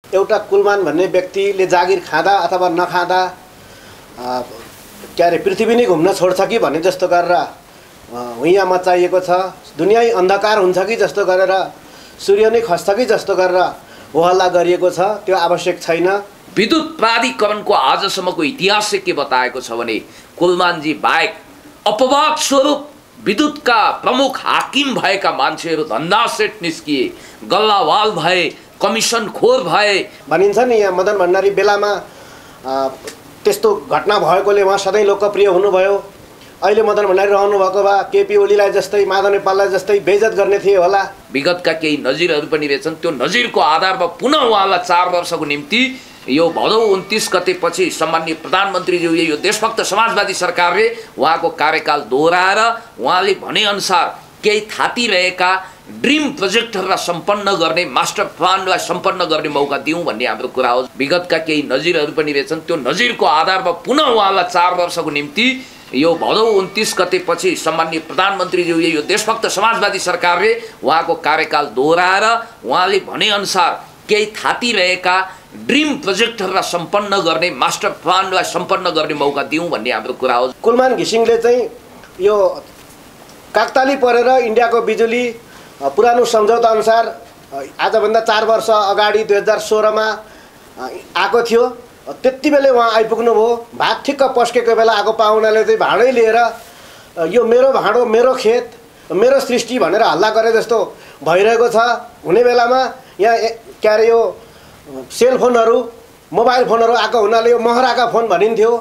एउटा कुलमान भन्ने व्यक्तिले जागिर खाँदा अथवा नखाँदा पृथ्वी नै घुम्न छोड्छ कि भन्ने जस्तो गरेर हुइया मचाइएको छ। दुनिया अन्धकार हुन्छ कि जस्तो गरेर, सूर्य नै खस्छ कि जस्तो गरेर होहल्ला गरिएको छ। त्यो आवश्यक छैन। विद्युत प्राधिकरणको आजसम्मको इतिहास के बताएको छ भने कुलमानजी बाहेक अपवाद स्वरूप विद्युतका प्रमुख हाकिम भएका मान्छेहरू धन्दा सेट निस्किए, गल्लावाल भए, कमिसन खोर भए भनिन्छ नि। यहाँ मदन भण्डारी बेलामा त्यस्तो घटना भएकोले उहाँ सधैँ लोकप्रिय हुनुभयो। अहिले मदन भण्डारी रहनु भएको भए केपी ओलीलाई जस्तै, माधव नेपाललाई जस्तै बेइज्जत गर्ने थिए होला। विगतका केही नजिरहरू पनि रहेछन्। त्यो नजिरको आधारमा पुनः उहाँलाई 4 वर्षको निम्ति यो भदौ 29 गतेपछि सम्माननीय प्रधानमन्त्रीज्यूले यो देशभक्त समाजवादी सरकारले उहाँको कार्यकाल दोहोऱ्याएर उहाँले भनेअनुसार केही थाती रहेका ड्रिम प्रोजेक्टहरूलाई सम्पन्न गर्ने, मास्टर प्लानलाई सम्पन्न गर्ने मौका दिउँ भन्ने हाम्रो कुरा हो। विगतका केही नजिरहरू पनि रहेछन्। त्यो नजिरको आधारमा पुनः उहाँलाई 4 वर्षको निम्ति यो भदौ 29 गतेपछि सम्माननीय प्रधानमन्त्रीज्यूले यो देशभक्त समाजवादी सरकारले उहाँको कार्यकाल दोहोऱ्याएर उहाँले भनेअनुसार केही थाती रहेका ड्रिम प्रोजेक्टहरूलाई सम्पन्न गर्ने, मास्टर प्लानलाई सम्पन्न गर्ने मौका दिउँ भन्ने हाम्रो कुरा हो। कुलमान घिसिङले चाहिँ यो काकताली परेर इन्डियाको बिजुली पुरानो सम्झौता अनुसार आजभन्दा 4 वर्ष अगाडि 2016 मा आएको थियो। त्यति बेला उहाँ आइपुग्नु भयो। भात ठिक्क पस्केको बेला आएको पाहुनाले चाहिँ भाँडै लिएर यो मेरो भाँडो, मेरो खेत, मेरो सृष्टि भनेर हल्ला गरे जस्तो भइरहेको छ। हुने बेलामा यहाँ यो सेलफोनहरू, मोबाइल फोनहरू आएको हुनाले यो महराका फोन भनिन्थ्यो।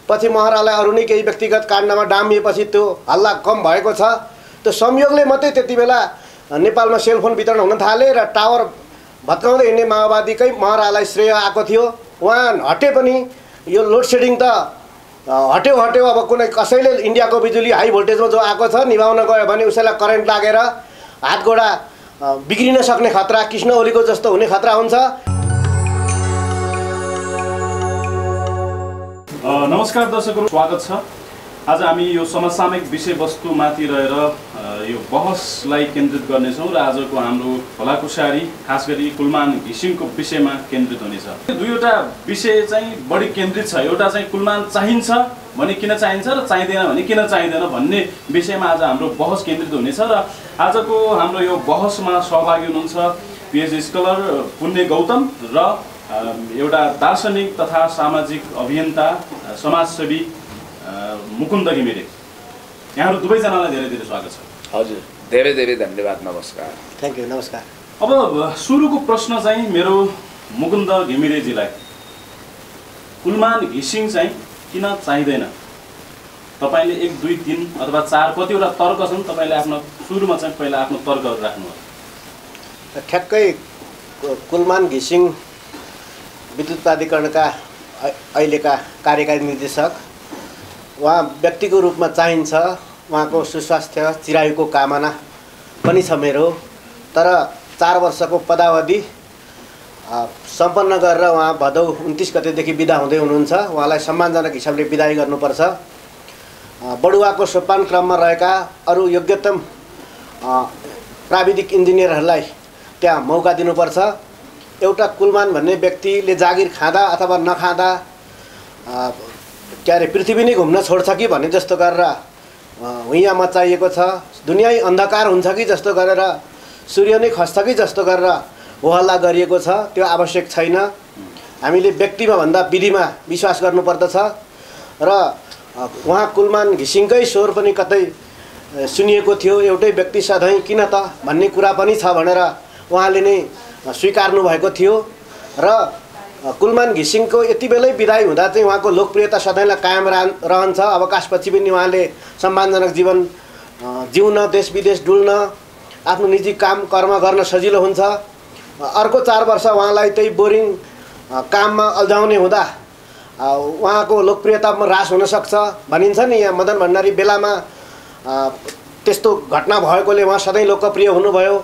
पछि महरालाई अरू नै केही व्यक्तिगत काण्डमा डामिएपछि त्यो हल्ला कम भएको छ। त्यो संयोगले मात्रै त्यति बेला नेपालमा सेलफोन वितरण हुन थाले र टावर भत्काउँदै हिँड्ने माओवादीकै महरालाई श्रेय आएको थियो। उहाँ हटे पनि यो लोड सेडिङ त हट्यो। अब कुनै कसैले इन्डियाको बिजुली हाई भोल्टेजमा जो आएको छ निभाउन गयो भने उसैलाई करेन्ट लागेर हातगोडा बिग्रिन सक्ने खतरा, कृष्ण ओलीको जस्तो हुने खतरा हुन्छ। नमस्कार दर्शकहरू, स्वागत छ। आज हामी यो समसामयिक विषयवस्तुमाथि रहेर यो बहसलाई केन्द्रित गर्नेछौँ र आजको हाम्रो भलाकुसारी खास गरी कुलमान घिसिङको विषयमा केन्द्रित हुनेछ। दुईवटा विषय चाहिँ बढी केन्द्रित छ। एउटा चाहिँ कुलमान चाहिन्छ भने किन चाहिन्छ र चाहिँदैन भने किन चाहिँदैन भन्ने विषयमा आज हाम्रो बहस केन्द्रित हुनेछ। र आजको हाम्रो यो बहसमा सहभागी हुनुहुन्छ पिएचडी स्कलर पुण्य गौतम र एउटा दार्शनिक तथा सामाजिक अभियन्ता, समाजसेवी मुकुन्द घिमिरे। यहाँहरू दुवैजनालाई धेरै धेरै स्वागत छ। हजुर, धेरै धेरै धन्यवाद। नमस्कार। Thank you. नमस्कार। अब सुरुको प्रश्न चाहिँ मेरो मुकुन्द घिमिरेजीलाई, कुलमान घिसिङ चाहिँ किन चाहिँदैन? तपाईँले 1, 2, 3 अथवा 4 कतिवटा तर्क छन्, तपाईँले आफ्नो सुरुमा चाहिँ पहिला आफ्नो तर्कहरू राख्नुहोस्। ठ्याक्कै कुलमान घिसिङ विद्युत प्राधिकरणका अहिलेका कार्यकारी निर्देशक, उहाँ व्यक्तिको रूपमा चाहिन्छ। उहाँको सुस्वास्थ्य, चिरायुको कामना पनि छ मेरो। तर 4 वर्षको पदावधि सम्पन्न गरेर उहाँ भदौ 29 गतेदेखि बिदा हुँदै हुनुहुन्छ। उहाँलाई सम्मानजनक हिसाबले बिदाई गर्नुपर्छ। बडुवाको सोपान क्रममा रहेका अरू योग्यतम प्राविधिक इन्जिनियरहरूलाई त्यहाँ मौका दिनुपर्छ। एउटा कुलमान भन्ने व्यक्तिले जागिर खाँदा अथवा नखाँदा पृथ्वी नै घुम्न छोड्छ कि भन्ने जस्तो गरेर हुइया मचाइएको छ। दुनिया अन्धकार हुन्छ कि जस्तो गरेर, सूर्य नै खस्छ कि जस्तो गरेर होहल्ला गरिएको छ। त्यो आवश्यक छैन। हामीले व्यक्तिमा भन्दा विधिमा विश्वास गर्नुपर्दछ। र उहाँ कुलमान घिसिङकै स्वर पनि कतै सुनिएको थियो, एउटै व्यक्ति सधैँ किन त भन्ने कुरा पनि छ भनेर उहाँले नै स्वीकार्नु भएको थियो। र कुलमान घिसिङको यति बेलै विदाई हुँदा चाहिँ उहाँको लोकप्रियता सधैँलाई कायम रहन्छ। अवकाशपछि पनि उहाँले सम्मानजनक जीवन जिउन, देश विदेश डुल्न, आफ्नो निजी काम कर्म गर्न सजिलो हुन्छ। अर्को 4 वर्ष उहाँलाई त्यही बोरिङ काममा अल्झाउने हुँदा उहाँको लोकप्रियतामा ह्रास हुनसक्छ। भनिन्छ नि, यहाँ मदन भण्डारी बेलामा त्यस्तो घटना भएकोले उहाँ सधैँ लोकप्रिय हुनुभयो।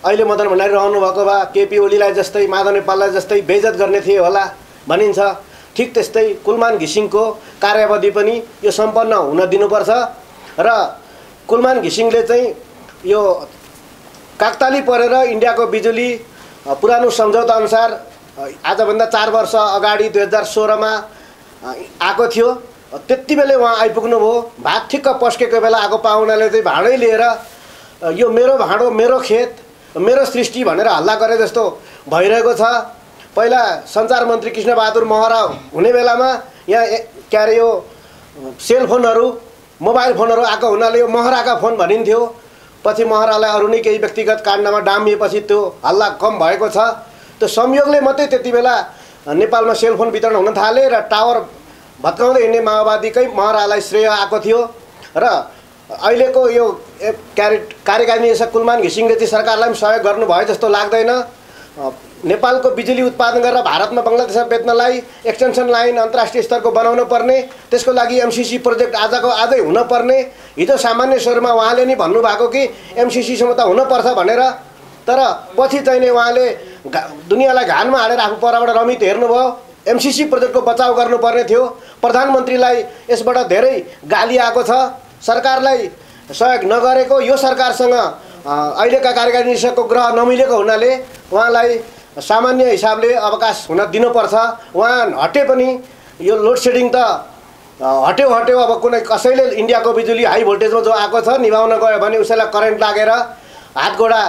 अहिले मदन भण्डारी रहनु भएको भए केपी ओलीलाई जस्तै, माधव नेपाललाई जस्तै बेइज्जत गर्ने थिए होला भनिन्छ। ठिक त्यस्तै कुलमान घिसिङको कार्यावधि पनि यो सम्पन्न हुन दिनुपर्छ। र कुलमान घिसिङले चाहिँ यो काकताली परेर इन्डियाको बिजुली पुरानो सम्झौता अनुसार आजभन्दा 4 वर्ष अगाडि 2016मा आएको थियो। त्यति बेलै उहाँ आइपुग्नु भयो। भात ठिक्क पस्केको बेला आएको पाहुनाले चाहिँ भाँडै लिएर यो मेरो भाँडो, मेरो खेत, मेरो सृष्टि भनेर हल्ला गरे जस्तो भइरहेको छ। पहिला सञ्चार मन्त्री कृष्णबहादुर महरा हुने बेलामा यहाँ के अरे यो सेलफोनहरू, मोबाइल फोनहरू आएको हुनाले यो महराका फोन भनिन्थ्यो। पछि महरालाई अरू नै केही व्यक्तिगत काण्डमा डामिएपछि त्यो हल्ला कम भएको छ। त्यो संयोगले मात्रै त्यति बेला नेपालमा सेलफोन वितरण हुन थाले र टावर भत्काउँदै हिँड्ने माओवादीकै महरालाई श्रेय आएको थियो। र अहिलेको यो कार्यकारी निर्देशक कुलमान घिसिङले चाहिँ सरकारलाई पनि सहयोग गर्नुभयो जस्तो लाग्दैन। नेपालको बिजुली उत्पादन गरेर भारतमा बङ्गलादेशमा बेच्नलाई एक्सटेन्सन लाइन अन्तर्राष्ट्रिय स्तरको बनाउनु पर्ने, त्यसको लागि एमसिसी प्रोजेक्ट आजको आजै हुनपर्ने। हिजो सामान्य स्वरमा उहाँले नि भन्नुभएको कि एमसिसीसम्म त हुनुपर्छ भनेर, तर पछि चाहिँ नै उहाँले दुनियाँलाई घानमा हालेर आफू परबाट रमित हेर्नुभयो। एमसिसी प्रोजेक्टको बचाउ गर्नुपर्ने थियो। प्रधानमन्त्रीलाई यसबाट धेरै गाली आएको छ। सरकारलाई सहयोग नगरेको यो सरकारसँग अहिलेका कार्यकारी निर्देशकको ग्रह नमिलेको हुनाले उहाँलाई सामान्य हिसाबले अवकाश हुन दिनुपर्छ। उहाँ हटे पनि यो लोड सेडिङ त हट्यो अब कुनै कसैले इन्डियाको बिजुली हाई भोल्टेजमा जो आएको छ निभाउन गयो भने उसैलाई करेन्ट लागेर हातगोडा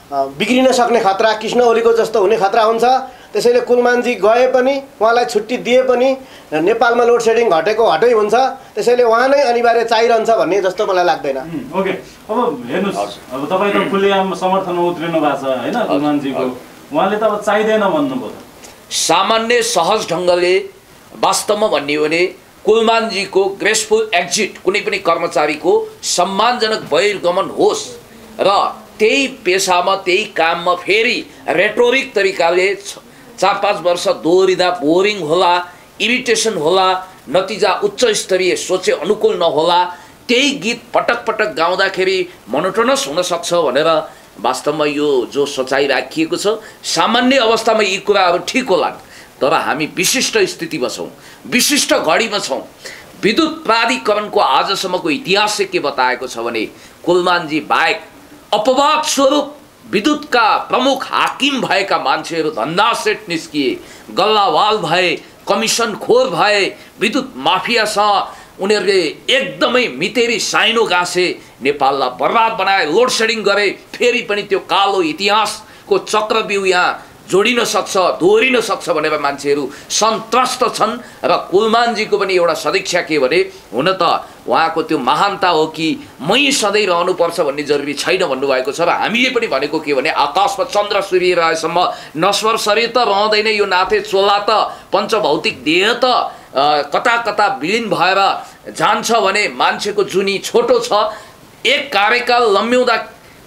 बिग्रिन सक्ने खतरा, कृष्ण ओलीको जस्तो हुने खतरा हुन्छ। त्यसैले कुलमानजी गए पनि, उहाँलाई छुट्टी दिए पनि नेपालमा लोड सेडिङ घटेको हटै हुन्छ। त्यसैले उहाँ नै अनिवार्य चाहिरहन्छ भन्ने जस्तो मलाई लाग्दैन। ओके, अब हेर्नुहोस्, अब तपाईँ त खुलेआम समर्थनमा उत्रिनु भएको छ होइन कुलमानजीको, उहाँले त अब चाहिँदैन भन्नुभयो। सामान्य सहज ढङ्गले वास्तवमा भन्ने हो भने कुलमानजीको ग्रेसफुल एक्जिट, कुनै पनि कर्मचारीको सम्मानजनक बहिर्गमन होस् र त्यही पेसामा त्यही काममा फेरि रेटोरिक तरिकाले 4-5 वर्ष दोहोरिँदा बोरिङ होला, इरिटेसन होला, नतिजा उच्च स्तरीय सोचे अनुकूल नहोला, त्यही गीत पटक पटक गाउँदाखेरि मोनोटोनस हुनसक्छ भनेर वास्तवमा यो जो सोचाइ राखिएको छ। सामान्य अवस्थामा यी कुराहरू ठिक होला, तर हामी विशिष्ट स्थितिमा छौँ, विशिष्ट घडीमा छौँ। विद्युत प्राधिकरणको आजसम्मको इतिहास चाहिँ के बताएको छ भने कुलमानजी बाहेक अपवाद स्वरूप विद्युतका प्रमुख हाकिम भएका मान्छेहरू धन्दा सेट निस्किए, गल्लावाल भए, कमिसन खोर भए, विद्युत माफियासँग उनीहरूले एकदमै मितेरी साइनो गाँसे, नेपाललाई बर्बाद बनाए, लोड सेडिङ गरे। फेरि पनि त्यो कालो इतिहासको चक्रव्यूह यहाँ जोडिन सक्छ, दोहोरिन सक्छ भनेर मान्छेहरू सन्तस्त छन्। र कुलमानजीको पनि एउटा सदिक्षा के भने हुन त उहाँको त्यो महानता हो कि मै सधैँ रहनुपर्छ भन्ने जरुरी छैन भन्नुभएको छ। र हामीले पनि भनेको के भने आकाशमा चन्द्र सूर्य रहेसम्म नश्वर शरीर त रहँदैन, यो नाथे चोला त पञ्चभौतिक देह त कता कता विलीन भएर जान्छ भने मान्छेको जुनी छोटो छ। एक कार्यकाल लम्ब्याउँदा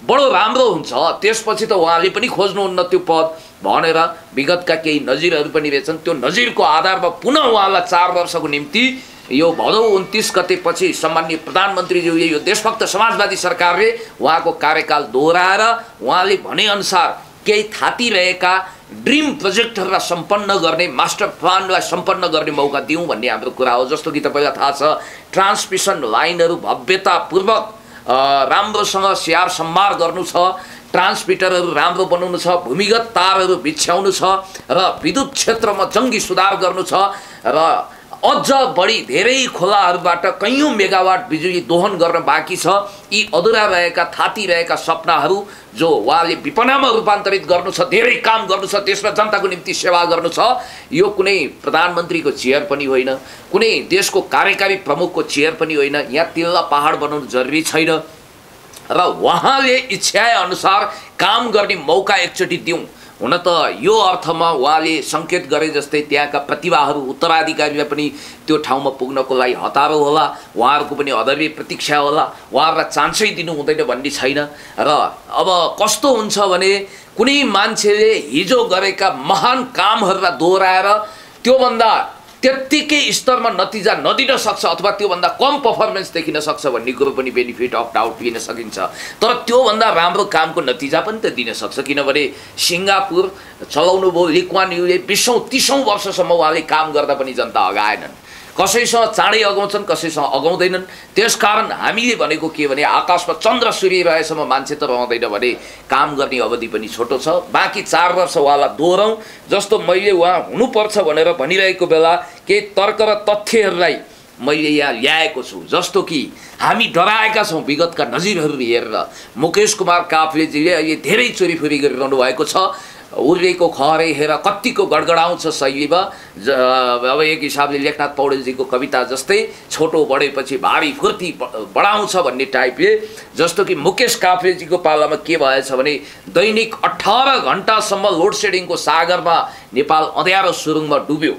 बडो राम्रो हुन्छ, त्यसपछि त उहाँले पनि खोज्नुहुन्न त्यो पद भनेर विगतका केही नजिरहरू पनि रहेछन्। त्यो नजिरको आधारमा पुनः उहाँलाई 4 वर्षको निम्ति यो भदौ 29 गते पछि सम्माननीय प्रधानमन्त्रीज्यूले यो देशभक्त समाजवादी सरकारले उहाँको कार्यकाल दोहोऱ्याएर उहाँले भनेअनुसार केही थाती रहेका ड्रिम प्रोजेक्टहरूलाई सम्पन्न गर्ने, मास्टर प्लानलाई सम्पन्न गर्ने मौका दिउँ भन्ने हाम्रो कुरा हो। जस्तो कि तपाईँलाई थाहा छ ट्रान्समिसन लाइनहरू भव्यतापूर्वक राम्रोसँग स्याहार सम्भार गर्नु छ, ट्रान्समिटरहरू राम्रो बनाउनु छ, भूमिगत तारहरू बिछ्याउनु छ र विद्युत क्षेत्रमा जङ्गी सुधार गर्नु छ र अझ बढी धेरै खोलाहरूबाट कैयौँ मेगावाट बिजुली दोहन गर्न बाँकी छ। यी अधुरा रहेका थाती रहेका सपनाहरू जो उहाँले विपनामा रूपान्तरित गर्नु छ, धेरै काम गर्नु छ, देशमा जनताको निम्ति सेवा गर्नु छ। यो कुनै प्रधानमन्त्रीको चेयर पनि होइन, कुनै देशको कार्यकारी प्रमुखको चेयर पनि होइन। यहाँ तिल्ला पहाड बनाउनु जरुरी छैन र उहाँले इच्छाए अनुसार काम गर्ने मौका एकचोटि दिउँ। हुन त यो अर्थमा उहाँले सङ्केत गरे जस्तै त्यहाँका प्रतिभाहरू उत्तराधिकारीलाई पनि त्यो ठाउँमा पुग्नको लागि हतारो होला, उहाँहरूको पनि अदम्य प्रतीक्षा होला, उहाँहरूलाई चान्सै दिनु हुँदैन भन्ने छैन। र अब कस्तो हुन्छ भने कुनै मान्छेले हिजो गरेका महान कामहरूलाई दोहोऱ्याएर त्योभन्दा त्यत्तिकै स्तरमा नतिजा नदिन सक्छ अथवा त्योभन्दा कम पर्फर्मेन्स देखिन सक्छ भन्ने कुरो पनि बेनिफिट अफ डाउट लिन सकिन्छ। तर त्योभन्दा राम्रो कामको नतिजा पनि त दिन सक्छ, किनभने सिङ्गापुर चलाउनु भयो ली कुवान यूले 20औं 30औं वर्षसम्म उहाँले काम गर्दा पनि जनता अगाएनन्। कसैसँग चाँडै अगाउँछन्, कसैसँग अगाउँदैनन्। त्यसकारण हामीले भनेको के भने आकाशमा चन्द्र सूर्य रहेसम्म मान्छे त रहँदैन भने काम गर्ने अवधि पनि छोटो छ। बाँकी 4 वर्ष उहाँलाई दोहोऱ्याउँ। जस्तो मैले उहाँ हुनुपर्छ भनेर भनिरहेको बेला केही तर्क र तथ्यहरूलाई मैले यहाँ ल्याएको छु। जस्तो कि हामी डराएका छौँ विगतका नजिरहरू हेरेर। मुकेश कुमार काफ्लेजीले अहिले धेरै चोरीफोरी गरिरहनु भएको छ। उर्लेको खहरे हेर कतिको गडगडाउँछ शैलीमा। अब एक हिसाबले लेखनाथ पौडेलजीको कविता जस्तै छोटो बढेपछि भारी फुर्ती बढाउँछ भन्ने टाइपले। जस्तो कि मुकेश काफ्लेजीको पालामा के भएछ भने दैनिक 18 घण्टासम्म लोड सेडिङको सागरमा नेपाल अँध्यारो सुरुङमा डुब्यो।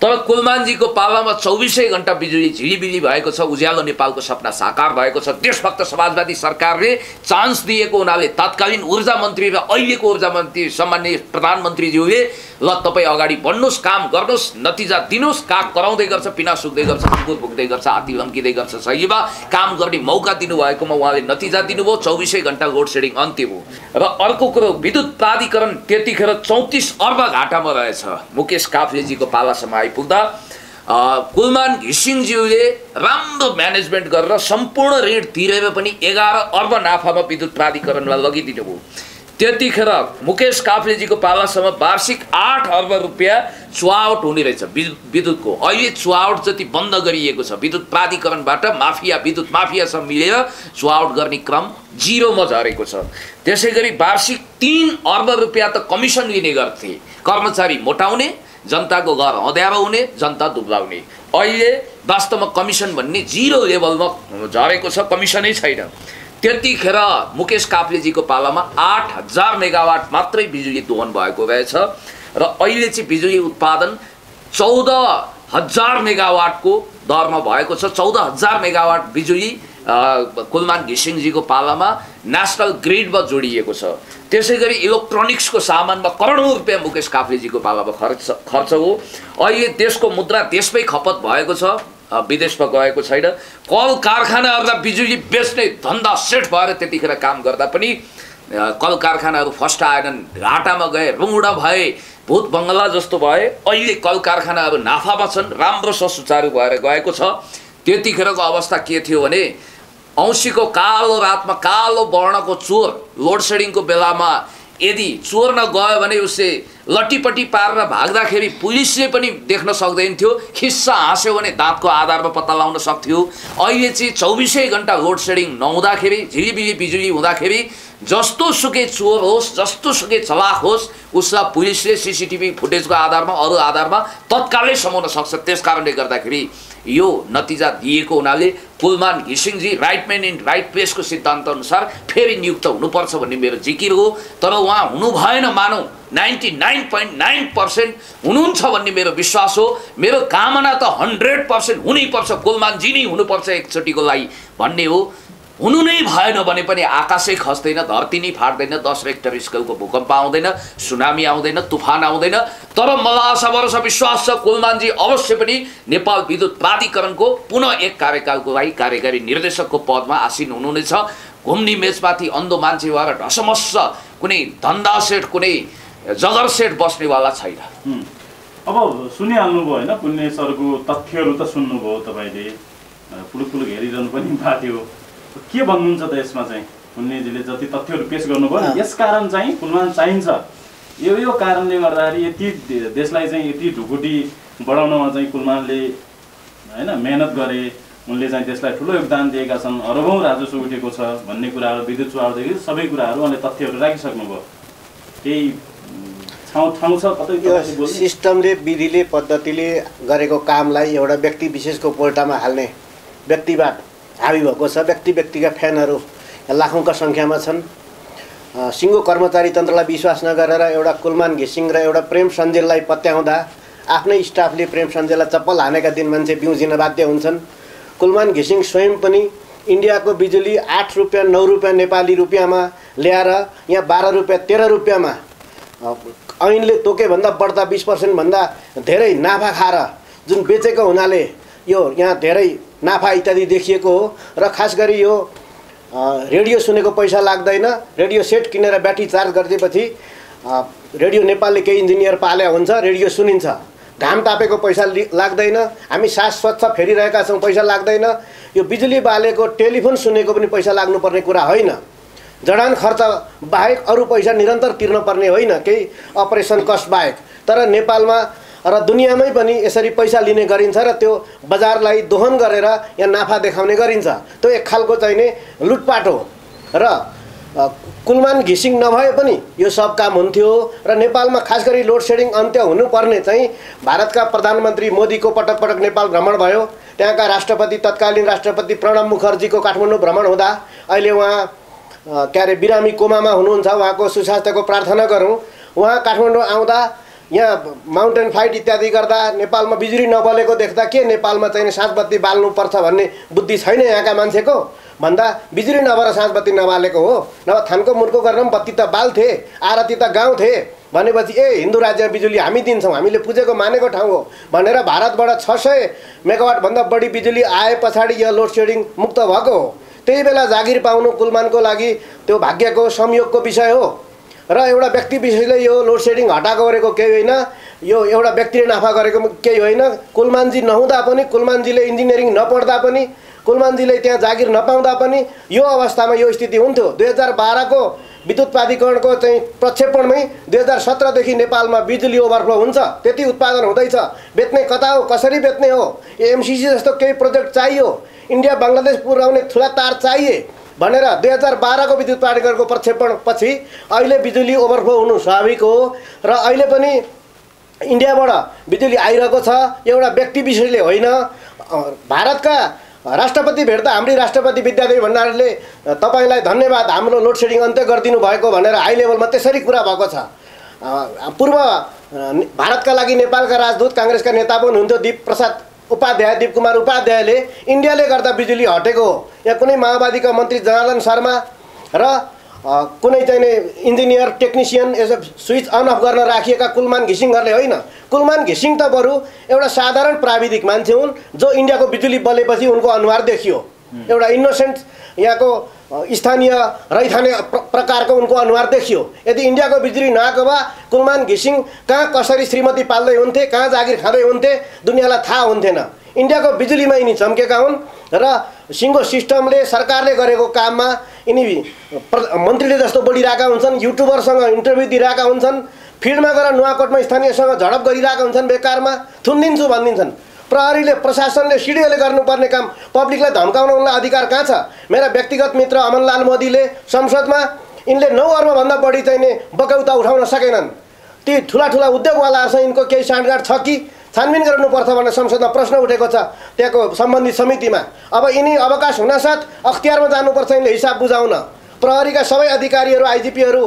तर कुलमानजीको पालामा 24 घण्टा बिजुली झिलिबिली भएको छ। उज्यालो नेपालको सपना साकार भएको छ। देशभक्त समाजवादी सरकारले चान्स दिएको हुनाले तत्कालीन ऊर्जा मन्त्री र अहिलेको ऊर्जा मन्त्री सम्माननीय प्रधानमन्त्रीज्यूले ल तपाईँ अगाडि बढ्नुहोस्, काम गर्नुहोस्, नतिजा दिनुहोस्। काग कराउँदै गर्छ, पिना सुक्दै गर्छ, कुकुर भुक्दै गर्छ, हात्ती लम्किँदै गर्छ। शैलीमा काम गर्ने मौका दिनुभएकोमा उहाँले नतिजा दिनुभयो। 24 घण्टा लोड सेडिङ अन्त्य भयो। र अर्को कुरो विद्युत प्राधिकरण त्यतिखेर 34 अर्ब घाटामा रहेछ। मुकेश काफ्लेजीको पालासम्म आइपुग्दा कुलमान घिसिङज्यूले राम्रो म्यानेजमेन्ट गरेर सम्पूर्ण ऋण तिरेर पनि 11 अर्ब नाफामा विद्युत प्राधिकरणलाई लगिदिनु भयो। त्यतिखेर मुकेश काफ्लेजीको पालासम्म वार्षिक 8 अर्ब रुपियाँ चुहावट हुने रहेछ विद्युतको। अहिले चुहावट जति बन्द गरिएको छ। विद्युत प्राधिकरणबाट माफिया विद्युत माफियासँग मिलेर चुहावट गर्ने क्रम 0मा झरेको छ। त्यसै गरी वार्षिक 3 अर्ब रुपियाँ त कमिसन लिने गर्थे। कर्मचारी मोटाउने, जनताको घर अँध्यारो हुने, जनता दुब्लाउने। अहिले वास्तवमा कमिसन भन्ने 0 लेभलमा झरेको छ, कमिसनै छैन। त्यतिखेर मुकेश काफ्लेजीको पालामा 8000 मेगावाट मात्रै बिजुली दोहन भएको रहेछ र अहिले चाहिँ बिजुली उत्पादन 14000 मेगावाटको दरमा भएको छ। 14000 मेगावाट बिजुली कुलमान घिसिङजीको पालामा नेसनल ग्रिडमा जोडिएको छ। त्यसै गरी इलेक्ट्रोनिक्सको सामानमा करोडौँ रुपियाँ मुकेश काफ्लेजीको पालामा खर्च हो। अहिले देशको मुद्रा देशमै खपत भएको छ, विदेशमा गएको छैन। कल कारखानाहरूलाई बिजुली बेच्ने धन्दा सेट भएर त्यतिखेर काम गर्दा पनि कल कारखानाहरू फर्स्ट आएनन्, घाटामा गए, रुङ्गुडा भए, भूत बङ्गला जस्तो भए। अहिले कल कारखानाहरू नाफामा छन्, राम्रो छ, सुचारू भएर गएको छ। त्यतिखेरको अवस्था के थियो भने औँसीको कालो रातमा कालो वर्णको चोर लोड सेडिङको बेलामा यदि चोर्न गयो भने उसले लट्टीपट्टी पारेर भाग्दाखेरि पुलिसले पनि देख्न सक्दैन थियो। खिस्सा हाँस्यो भने दाँतको आधारमा पत्ता लगाउन सक्थ्यो। अहिले चाहिँ 24 घण्टा लोड सेडिङ नहुँदाखेरि, झिलिबिली बिजुली हुँदाखेरि जस्तो सुकै चोर होस्, जस्तो सुकै चलाक होस्, उसलाई पुलिसले सीसीटीभी फुटेजको आधारमा अरू आधारमा तत्कालै समाउन सक्छ। त्यसकारणले गर्दाखेरि यो नतिजा दिएको हुनाले कुलमान घिसिङजी राइट म्यान इन राइट प्लेसको सिद्धान्त अनुसार फेरि नियुक्त हुनुपर्छ भन्ने मेरो जिकिर हो। तर उहाँ हुनु भएन, मानौ 99.9% हुनुहुन्छ भन्ने मेरो विश्वास हो। मेरो कामना त 100% हुनैपर्छ, कुलमानजी नै हुनुपर्छ एकचोटिको लागि भन्ने हो। हुनु नै भएन भने पनि आकाशै खस्दैन, धरती नै फाट्दैन, 10 रेक्टर स्केलको भूकम्प आउँदैन, सुनामी आउँदैन, तुफान आउँदैन। तर मलाई आशा भरोसा विश्वास छ कुलमानजी अवश्य पनि नेपाल विद्युत प्राधिकरणको पुनः एक कार्यकालको लागि कार्यकारी निर्देशकको पदमा आसीन हुनुहुनेछ। घुम्ने मेचमाथि अन्धो मान्छे भएर ढसमस्स कुनै धन्दा सेट, कुनै जगर सेट बस्नेवाला छैन। अब सुनिहाल्नुभयो होइन, पुण्य सरको तथ्यहरू त सुन्नुभयो तपाईँले, पुलुक पुलुक हेरिरहनु पनि बाट्यो। के भन्नुहुन्छ त यसमा चाहिँ? पुण्यजीले जति तथ्यहरू पेश गर्नुभयो नि, यस कारण चाहिँ कुलमान चाहिन्छ, यो कारणले गर्दाखेरि यति देशलाई चाहिँ यति ढुकुटी बढाउनमा चाहिँ कुलमानले होइन मेहनत गरे, उनले चाहिँ त्यसलाई ठुलो योगदान दिएका छन्, अरबौँ राजस्व उठेको छ भन्ने कुराहरू, विद्युत चुहावटदेखि सबै कुराहरू उहाँले तथ्यहरू राखिसक्नुभयो। केही ठाउँ छ कतै सिस्टमले, विधिले, पद्धतिले गरेको कामलाई एउटा व्यक्ति विशेषको पोल्टामा हाल्ने व्यक्तिवाद हावी भएको छ। व्यक्तिका फ्यानहरू लाखौँका सङ्ख्यामा छन्। सिङ्गो कर्मचारी तन्त्रलाई विश्वास नगरेर एउटा कुलमान घिसिङ र एउटा प्रेम सञ्जेललाई पत्याउँदा आफ्नै स्टाफले प्रेम सञ्जेललाई चप्पल हानेका दिन मान्छे बिउजिन बाध्य हुन्छन्। कुलमान घिसिङ स्वयं पनि इन्डियाको बिजुली 8 रुपियाँ 9 रुपियाँ नेपाली रुपियाँमा ल्याएर यहाँ 12 रुपियाँ 13 रुपियाँमा ऐनले तोके भन्दा बढ्दा 20% भन्दा धेरै नाफा खाएर जुन बेचेको हुनाले यो यहाँ धेरै नाफा इत्यादि देखिएको हो। र खास गरी यो रेडियो सुनेको पैसा लाग्दैन, रेडियो सेट किनेर ब्याट्री चार्ज गरिदिएपछि रेडियो नेपालले केही इन्जिनियर पाल्या हुन्छ, रेडियो सुनिन्छ। घाम तापेको पैसा लाग्दैन, हामी सास स्वच्छ फेरिरहेका छौँ पैसा लाग्दैन, यो बिजुली बालेको टेलिफोन सुनेको पनि पैसा लाग्नुपर्ने कुरा होइन, जडान खर्च बाहेक अरू पैसा निरन्तर तिर्नुपर्ने होइन, केही अपरेसन कस्ट बाहेक। तर नेपालमा र दुनियाँमै पनि यसरी पैसा लिने गरिन्छ र त्यो बजारलाई दोहन गरेर यहाँ नाफा देखाउने गरिन्छ। त्यो एक खालको चाहिँ नि लुटपाट हो र कुलमान घिसिङ नभए पनि यो सब काम हुन्थ्यो र नेपालमा खास गरी लोड सेडिङ अन्त्य हुनुपर्ने चाहिँ भारतका प्रधानमन्त्री मोदीको पटक पटक नेपाल भ्रमण भयो। त्यहाँका राष्ट्रपति तत्कालीन राष्ट्रपति प्रणब मुखर्जीको काठमाडौँ भ्रमण हुँदा अहिले उहाँ के अरे बिरामी कोमामा हुनुहुन्छ, उहाँको सुस्वास्थ्यको प्रार्थना गरौँ। उहाँ काठमाडौँ आउँदा यहाँ माउन्टेन फाइट इत्यादि गर्दा नेपालमा बिजुली नबलेको देख्दा के नेपालमा चाहिँ साँझ बत्ती बाल्नुपर्छ भन्ने बुद्धि छैन यहाँका मान्छेको भन्दा बिजुली नभएर साँझ बत्ती नबालेको हो, नभए थानको मुर्को गरेर बत्ती त बाल्थे, आरती त गाउँथे भनेपछि ए हिन्दू राज्य बिजुली हामी दिन्छौँ, हामीले पुजेको मानेको ठाउँ हो भनेर भारतबाट 600 मेगावाटभन्दा बढी बिजुली आए पछाडि यो लोड सेडिङ मुक्त भएको हो। त्यही बेला जागिर पाउनु कुलमानको लागि त्यो भाग्यको संयोगको विषय हो र एउटा व्यक्ति विशेषले यो लोड सेडिङ हटाएको गरेको केही होइन, यो एउटा व्यक्तिले नाफा गरेको केही होइन। कुलमानजी नहुँदा पनि, कुलमानजीले इन्जिनियरिङ नपढ्दा पनि, कुलमानजीले त्यहाँ जागिर नपाउँदा पनि यो अवस्थामा यो स्थिति हुन्थ्यो। 2012 को विद्युत प्राधिकरणको चाहिँ प्रक्षेपणमै 2017 देखि नेपालमा बिजुली ओभरफ्लो हुन्छ, त्यति उत्पादन हुँदैछ, बेच्ने कता हो, कसरी बेच्ने हो, एमसीसी जस्तो केही प्रोजेक्ट चाहियो, इन्डिया बङ्गलादेश पुर्याउने ठुला तार चाहिए भनेर 2012 को विद्युत प्राधिकरणको प्रक्षेपण पछि अहिले बिजुली ओभरफ्लो हुनु स्वाभाविक हो र अहिले पनि इन्डियाबाट बिजुली आइरहेको छ। एउटा व्यक्ति विशेषले होइन, भारतका राष्ट्रपति भेट्दा हाम्री राष्ट्रपति विद्यादेवी भण्डारीले तपाईलाई धन्यवाद हाम्रो लोड सेडिङ अन्त्य गरिदिनु भएको भनेर हाई लेभलमा त्यसरी कुरा भएको छ। पूर्व भारतका लागि नेपालका राजदूत काङ्ग्रेसका नेता पनि हुनुहुन्थ्यो दीप कुमार उपाध्यायले इन्डियाले गर्दा बिजुली हटेको हो, यहाँ कुनै माओवादीका मन्त्री जनार्दन शर्मा र कुनै चाहिँ इन्जिनियर टेक्निसियन यसो स्विच अन अफ गर्न राखिएका कुलमान घिसिङहरूले होइन। कुलमान घिसिङ त बरु एउटा साधारण प्राविधिक मान्छे हुन् जो इन्डियाको बिजुली बलेपछि उनको अनुहार देखियो, एउटा इनोसेन्ट यहाँको स्थानीय रैथाने प्रकारको उनको अनुहार देखियो। यदि इन्डियाको बिजुली नआएको भए कुलमान घिसिङ कहाँ कसरी श्रीमती पाल्दै हुन्थे, कहाँ जागिर खाँदै हुन्थे दुनियाँलाई थाहा हुन्थेन। इन्डियाको बिजुलीमा यिनी चम्केका हुन् र सिङ्गो सिस्टमले सरकारले गरेको काममा यिनी मन्त्रीले जस्तो बढिरहेका हुन्छन्, युट्युबरसँग इन्टरभ्यू दिइरहेका हुन्छन्, फिल्डमा गएर नुवाकोटमा स्थानीयसँग झडप गरिरहेका हुन्छन्, बेकारमा थुनिदिन्छु भनिदिन्छन्। प्रहरीले प्रशासनले सिडिओले गर्नुपर्ने काम पब्लिकलाई धम्काउन उनलाई अधिकार कहाँ छ? मेरा व्यक्तिगत मित्र अमनलाल मोदीले संसदमा यिनले 9 अर्बभन्दा बढी चाहिँ बकौता उठाउन सकेनन्। ती ठुला ठुला उद्योगवालाहरूसँग यिनको केही साँठगाँठ छ कि छानबिन गर्नुपर्छ भनेर संसदमा प्रश्न उठेको छ त्यहाँको सम्बन्धित समितिमा। अब यिनी अवकाश हुनासाथ अख्तियारमा जानुपर्छ यिनले हिसाब बुझाउन। प्रहरीका सबै अधिकारीहरू आइजिपीहरू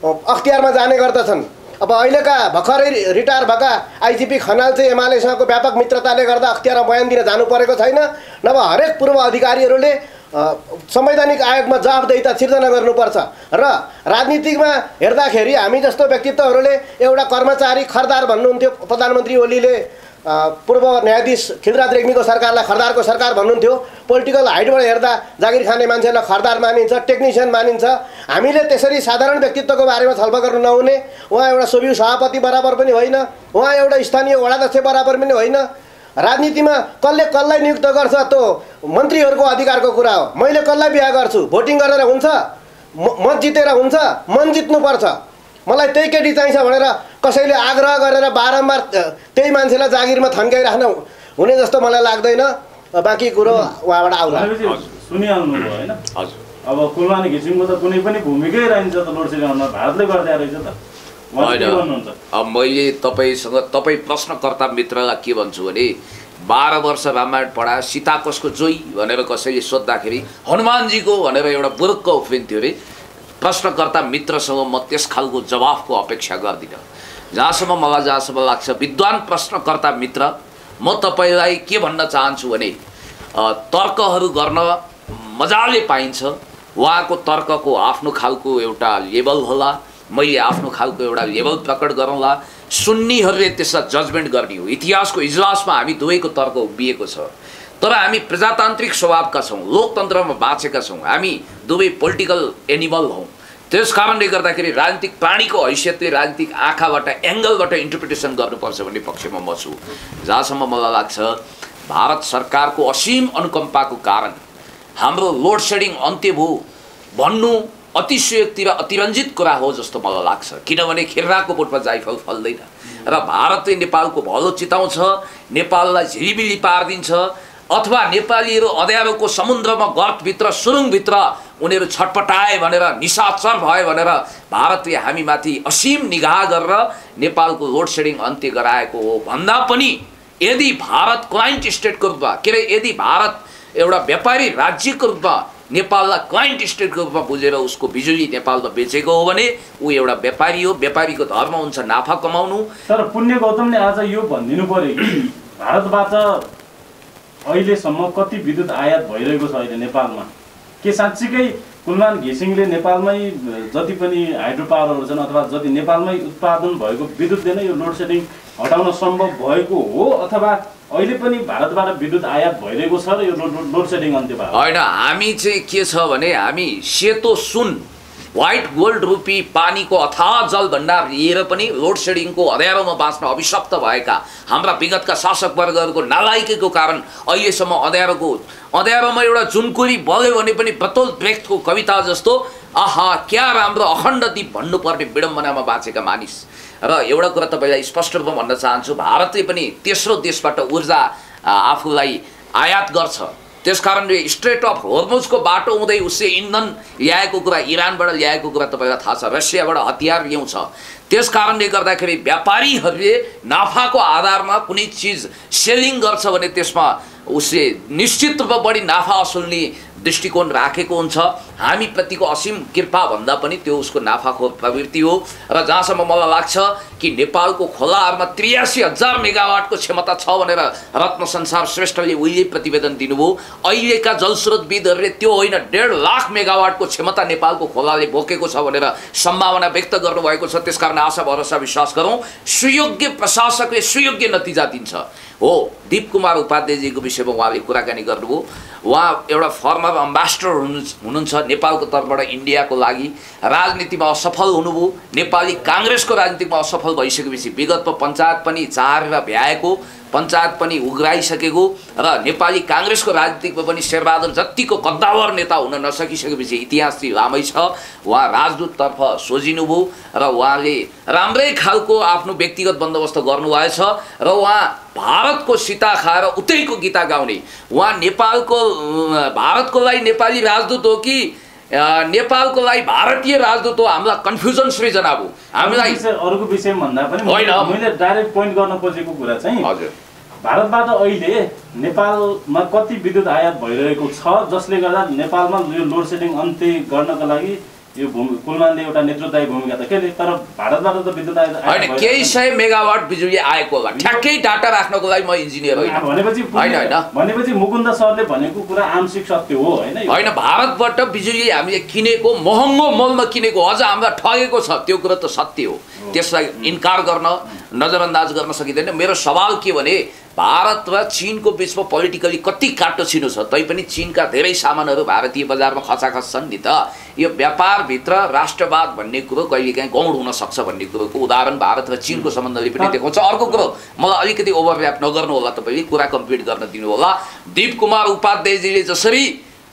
अख्तियारमा जाने गर्दछन्। अब अहिलेका भर्खरै रिटायर भएका आइजिपी खनाल चाहिँ एमालेसँगको व्यापक मित्रताले गर्दा अख्तियारमा बयान दिन जानु परेको छैन, नभए हरेक पूर्व अधिकारीहरूले संवैधानिक आयोगमा जवाफदेहिता सिर्जना गर्नुपर्छ। र राजनीतिकमा हेर्दाखेरि हामी जस्तो व्यक्तित्वहरूले एउटा कर्मचारी खरदार भन्नुहुन्थ्यो प्रधानमन्त्री ओलीले, पूर्व न्यायाधीश खिलराज रेग्मीको सरकारलाई खरदारको सरकार भन्नुहुन्थ्यो। पोलिटिकल हाइटबाट हेर्दा जागिर खाने मान्छेलाई खरदार मानिन्छ, टेक्निसियन मानिन्छ। हामीले त्यसरी साधारण व्यक्तित्वको बारेमा छलफल गर्नु नहुने। उहाँ एउटा सोभियु सभापति बराबर पनि होइन, उहाँ एउटा स्थानीय वडाध्यक्ष बराबर पनि होइन। राजनीतिमा कसले कसलाई नियुक्त गर्छ त्यो मन्त्रीहरूको अधिकारको कुरा हो। मैले कसलाई बिहा गर्छु भोटिङ गरेर हुन्छ, मत जितेर हुन्छ, मन जित्नुपर्छ, मलाई त्यही केटी चाहिन्छ भनेर कसैले आग्रह गरेर बारम्बार त्यही मान्छेलाई जागिरमा थन्काइराख्न हुने जस्तो मलाई लाग्दैन। बाँकी कुरो उहाँबाट आउला। सुनिहाल्नु भयो होइन? हजुर। अब कुलमान घिसिङको त कुनै पनि भूमिकै रहन्छ त लोड सेडिङमा, भारतले गर्दै रहेछ त। अब मैले तपाईँ प्रश्नकर्ता मित्रलाई के भन्छु भने 12 वर्ष रामायण पढा सीताकोशको जोई भनेर कसैले सोद्धाखेरि हनुमानजीको भनेर एउटा बुरुक्क उफ्रिन्थ्यो अरे। प्रश्नकर्ता मित्रसँग म त्यस खालको जवाफको अपेक्षा गर्दिनँ। जहाँसम्म लाग्छ विद्वान प्रश्नकर्ता मित्र, म तपाईँलाई के भन्न चाहन्छु भने तर्कहरू गर्न मजाले पाइन्छ। उहाँको तर्कको आफ्नो खालको एउटा लेभल होला, मैले आफ्नो खालको एउटा लेभल प्रकट गरौँला, सुन्नीहरूले त्यसलाई जजमेन्ट गर्ने हो। इतिहासको इजलासमा हामी दुवैको तर्क उभिएको छ, तर हामी प्रजातान्त्रिक स्वभावका छौँ, लोकतन्त्रमा बाँचेका छौँ, हामी दुवै पोलिटिकल एनिमल हौँ। त्यस कारणले गर्दाखेरि राजनीतिक प्राणीको हैसियतले राजनीतिक आँखाबाट एङ्गलबाट इन्टरप्रिटेसन गर्नुपर्छ भन्ने पक्षमा म छु। जहाँसम्म मलाई लाग्छ भारत सरकारको असीम अनुकम्पाको कारण हाम्रो लोड सेडिङ अन्त्य भयो भन्नु अतिशयोक्ति र अतिरञ्जित कुरा हो जस्तो मलाई लाग्छ। किनभने खिर्राको बोटमा जाइफल फल्दैन र भारतले नेपालको भलो चिताउँछ, नेपाललाई झिलिमिली पारिदिन्छ अथवा नेपालीहरू अँध्यारोको समुद्रमा गर्तभित्र सुरुङभित्र उनीहरू छटपटाए भनेर निशाचर भयो भनेर भारतले हामीमाथि असीम निगाह गरेर नेपालको लोड सेडिङ अन्त्य गराएको हो। भन्दा पनि यदि भारत क्लाइन्ट स्टेटको रूपमा यदि भारत एउटा व्यापारी राज्यको रूपमा नेपाललाई क्लाइन्ट स्टेटको रूपमा बुझेर उसको बिजुली नेपालमा बेचेको हो भने ऊ एउटा व्यापारी हो। व्यापारीको धर्म हुन्छ नाफा कमाउनु। तर पुण्य गौतमले आज यो भनिदिनु पर्यो कि भारतबाट अहिलेसम्म कति विद्युत आयात भइरहेको छ अहिले नेपालमा? के साँच्चीकै कुलमान घिसिङले नेपालमै जति पनि हाइड्रो पावरहरू छन् अथवा जति नेपालमै उत्पादन भएको विद्युतले नै यो लोड सेडिङ हटाउन सम्भव भएको हो अथवा अहिले पनि भारतबाट विद्युत आयात भइरहेको छ र यो लोड सेडिङ अन्त्य भयो? होइन, हामी चाहिँ के छ भने हामी सेतो सुन व्हाइट गोल्ड रूपी पानीको अथाह जल भण्डार लिएर पनि लोड सेडिङको अँध्यारोमा बाँच्न अभिशप्त भएका हाम्रा विगतका शासक वर्गहरूको नालायकीको कारण अहिलेसम्म अँध्यारोमा एउटा जुनकुरी बल्यो भने पनि बतौल ब्रेख्तको कविता जस्तो आहा क्या राम्रो अखण्ड दीप भन्नुपर्ने विडम्बनामा बाँचेका मानिस। र एउटा कुरा तपाईँलाई स्पष्ट रूपमा भन्न चाहन्छु, भारतले पनि तेस्रो देशबाट ऊर्जा आफूलाई आयात गर्छ। त्यसकारणले स्ट्रेट अफ हर्मुजको बाटो हुँदै उसले इन्धन ल्याएको कुरा, इरानबाट ल्याएको कुरा तपाईँलाई थाहा छ, रसियाबाट हतियार ल्याउँछ। त्यसकारणले गर्दाखेरि व्यापारीहरूले नाफाको आधारमा कुनै चिज सेलिङ गर्छ भने त्यसमा उसले निश्चित रूपमा बढी नाफा असुल्ने दृष्टिकोण राखेको हुन्छ। हामीप्रतिको असीम कृपा भन्दा पनि त्यो उसको नाफाको प्रवृत्ति हो। र जहाँसम्म मलाई लाग्छ कि नेपालको खोलाहरूमा 83,000 मेगावाटको क्षमता छ भनेर रत्न संसार श्रेष्ठले उहिले प्रतिवेदन दिनुभयो। अहिलेका जलस्रोतविदहरूले त्यो होइन 1.5 लाख मेगावाटको क्षमता नेपालको खोलाले बोकेको छ भनेर सम्भावना व्यक्त गर्नुभएको छ। त्यसकारण आशा भरोसा विश्वास गरौँ, सुयोग्य प्रशासकले सुयोग्य नतिजा दिन्छ। हो, दीप कुमार उपाध्यायजीको विषयमा उहाँले कुराकानी गर्नुभयो। उहाँ एउटा फर्मर अम्बासडर हुनुहुन्छ नेपालको तर्फबाट इन्डियाको लागि। राजनीतिमा असफल हुनुभयो, नेपाली काङ्ग्रेसको राजनीतिमा असफल भइसकेपछि विगतमा पञ्चायत पनि चाहेर भ्याएको, पञ्चायत पनि उग्राइसकेको र नेपाली काङ्ग्रेसको राजनीतिमा पनि शेरबहादुर जतिको कद्दावर नेता हुन नसकिसकेपछि इतिहास चाहिँ लामै छ। उहाँ राजदूततर्फ सोझिनुभयो र उहाँले राम्रै खालको आफ्नो व्यक्तिगत बन्दोबस्त गर्नुभएछ र उहाँ भारतको सीता खाएर उतैको गीता गाउने। उहाँ भारतको लागि नेपाली राजदूत हो कि नेपालको लागि भारतीय राजदूत हो, हामीलाई कन्फ्युजन सृजना भयो। हामीलाई अरूको विषयमा भन्दा पनि मैले डाइरेक्ट पोइन्ट गर्न खोजेको कुरा चाहिँ हजुर भारतबाट अहिले नेपालमा कति विद्युत आयात भइरहेको छ जसले गर्दा नेपालमा यो लोड सेडिङ अन्त्य गर्नका लागि यो कुलमानले एउटा नेतृत्वदायी भूमिका त खेले। तर भारतबाट त विद्युत आयात होइन, केही 100 मेगावाट बिजुली आएको होला, ठ्याक्कै डाटा राख्नको लागि म इन्जिनियर होइन। भनेपछि मुकुन्द सरले भनेको कुरा आंशिक सत्य हो होइन? होइन, भारतबाट बिजुली हामीले किनेको महँगो मोलमा किनेको, अझ हामीलाई ठगेको छ, त्यो कुरा त सत्य हो। त्यसलाई इन्कार गर्न, नजरअन्दाज गर्न सकिँदैन। मेरो सवाल के भने भारत र चीनको बिचमा पोलिटिकली कति काटोछिनो छ, तैपनि चीनका धेरै सामानहरू भारतीय बजारमा खचाखच छन् नि त। यो व्यापारभित्र राष्ट्रवाद भन्ने कुरो कहिलेकाहीँ गौण हुन सक्छ भन्ने कुरोको उदाहरण भारत र चीनको सम्बन्धले पनि देखाउँछ। अर्को कुरो, मलाई अलिकति ओभरल्याप नगर्नु होला, तपाईँले कुरा कम्प्लिट गर्न दिनु होला। दीप कुमार उपाध्यायजीले जसरी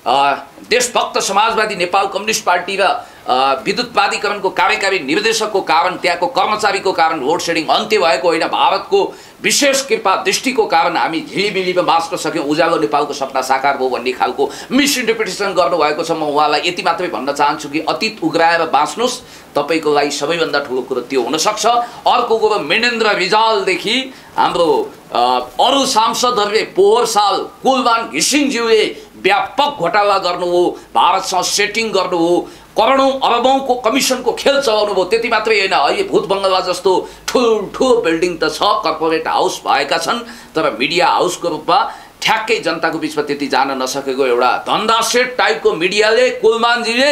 देशभक्त समाजवादी नेपाल कम्युनिस्ट पार्टी र विद्युत प्राधिकरणको कार्यकारी निर्देशकको कारण, त्यहाँको कर्मचारीको कारण लोड सेडिङ अन्त्य भएको होइन, भारतको विशेष कृपा दृष्टिको कारण हामी झिलिमिलीमा बाँच्न सक्यौँ, उज्यालो नेपालको सपना साकार भयो भन्ने खालको मिसइन्टरप्रिटेसन गर्नुभएको छ। म उहाँलाई यति मात्रै भन्न चाहन्छु कि अतीत उग्राएर बाँच्नुहोस्, तपाईँको लागि सबैभन्दा ठुलो कुरो त्यो हुनसक्छ। अर्को कुरो, मेनेन्द्र रिजालदेखि हाम्रो अरू सांसदहरूले पोहोर साल कुलमान घिसिङज्यूले व्यापक घोटाला गर्नुभयो, भारतसँग सेटिङ गर्नुभयो, करोडौं अरबौंको कमिसनको खेल चलाउनु भयो। त्यति मात्रै होइन, अहिले भूत बङ्गला जस्तो ठुलो बिल्डिङ त छ, कर्पोरेट हाउस भएका छन्, तर मिडिया हाउसको रूपमा ठ्याक्कै जनताको बिचमा त्यति जान नसकेको एउटा धन्दा सेट टाइपको मिडियाले कुलमानजीले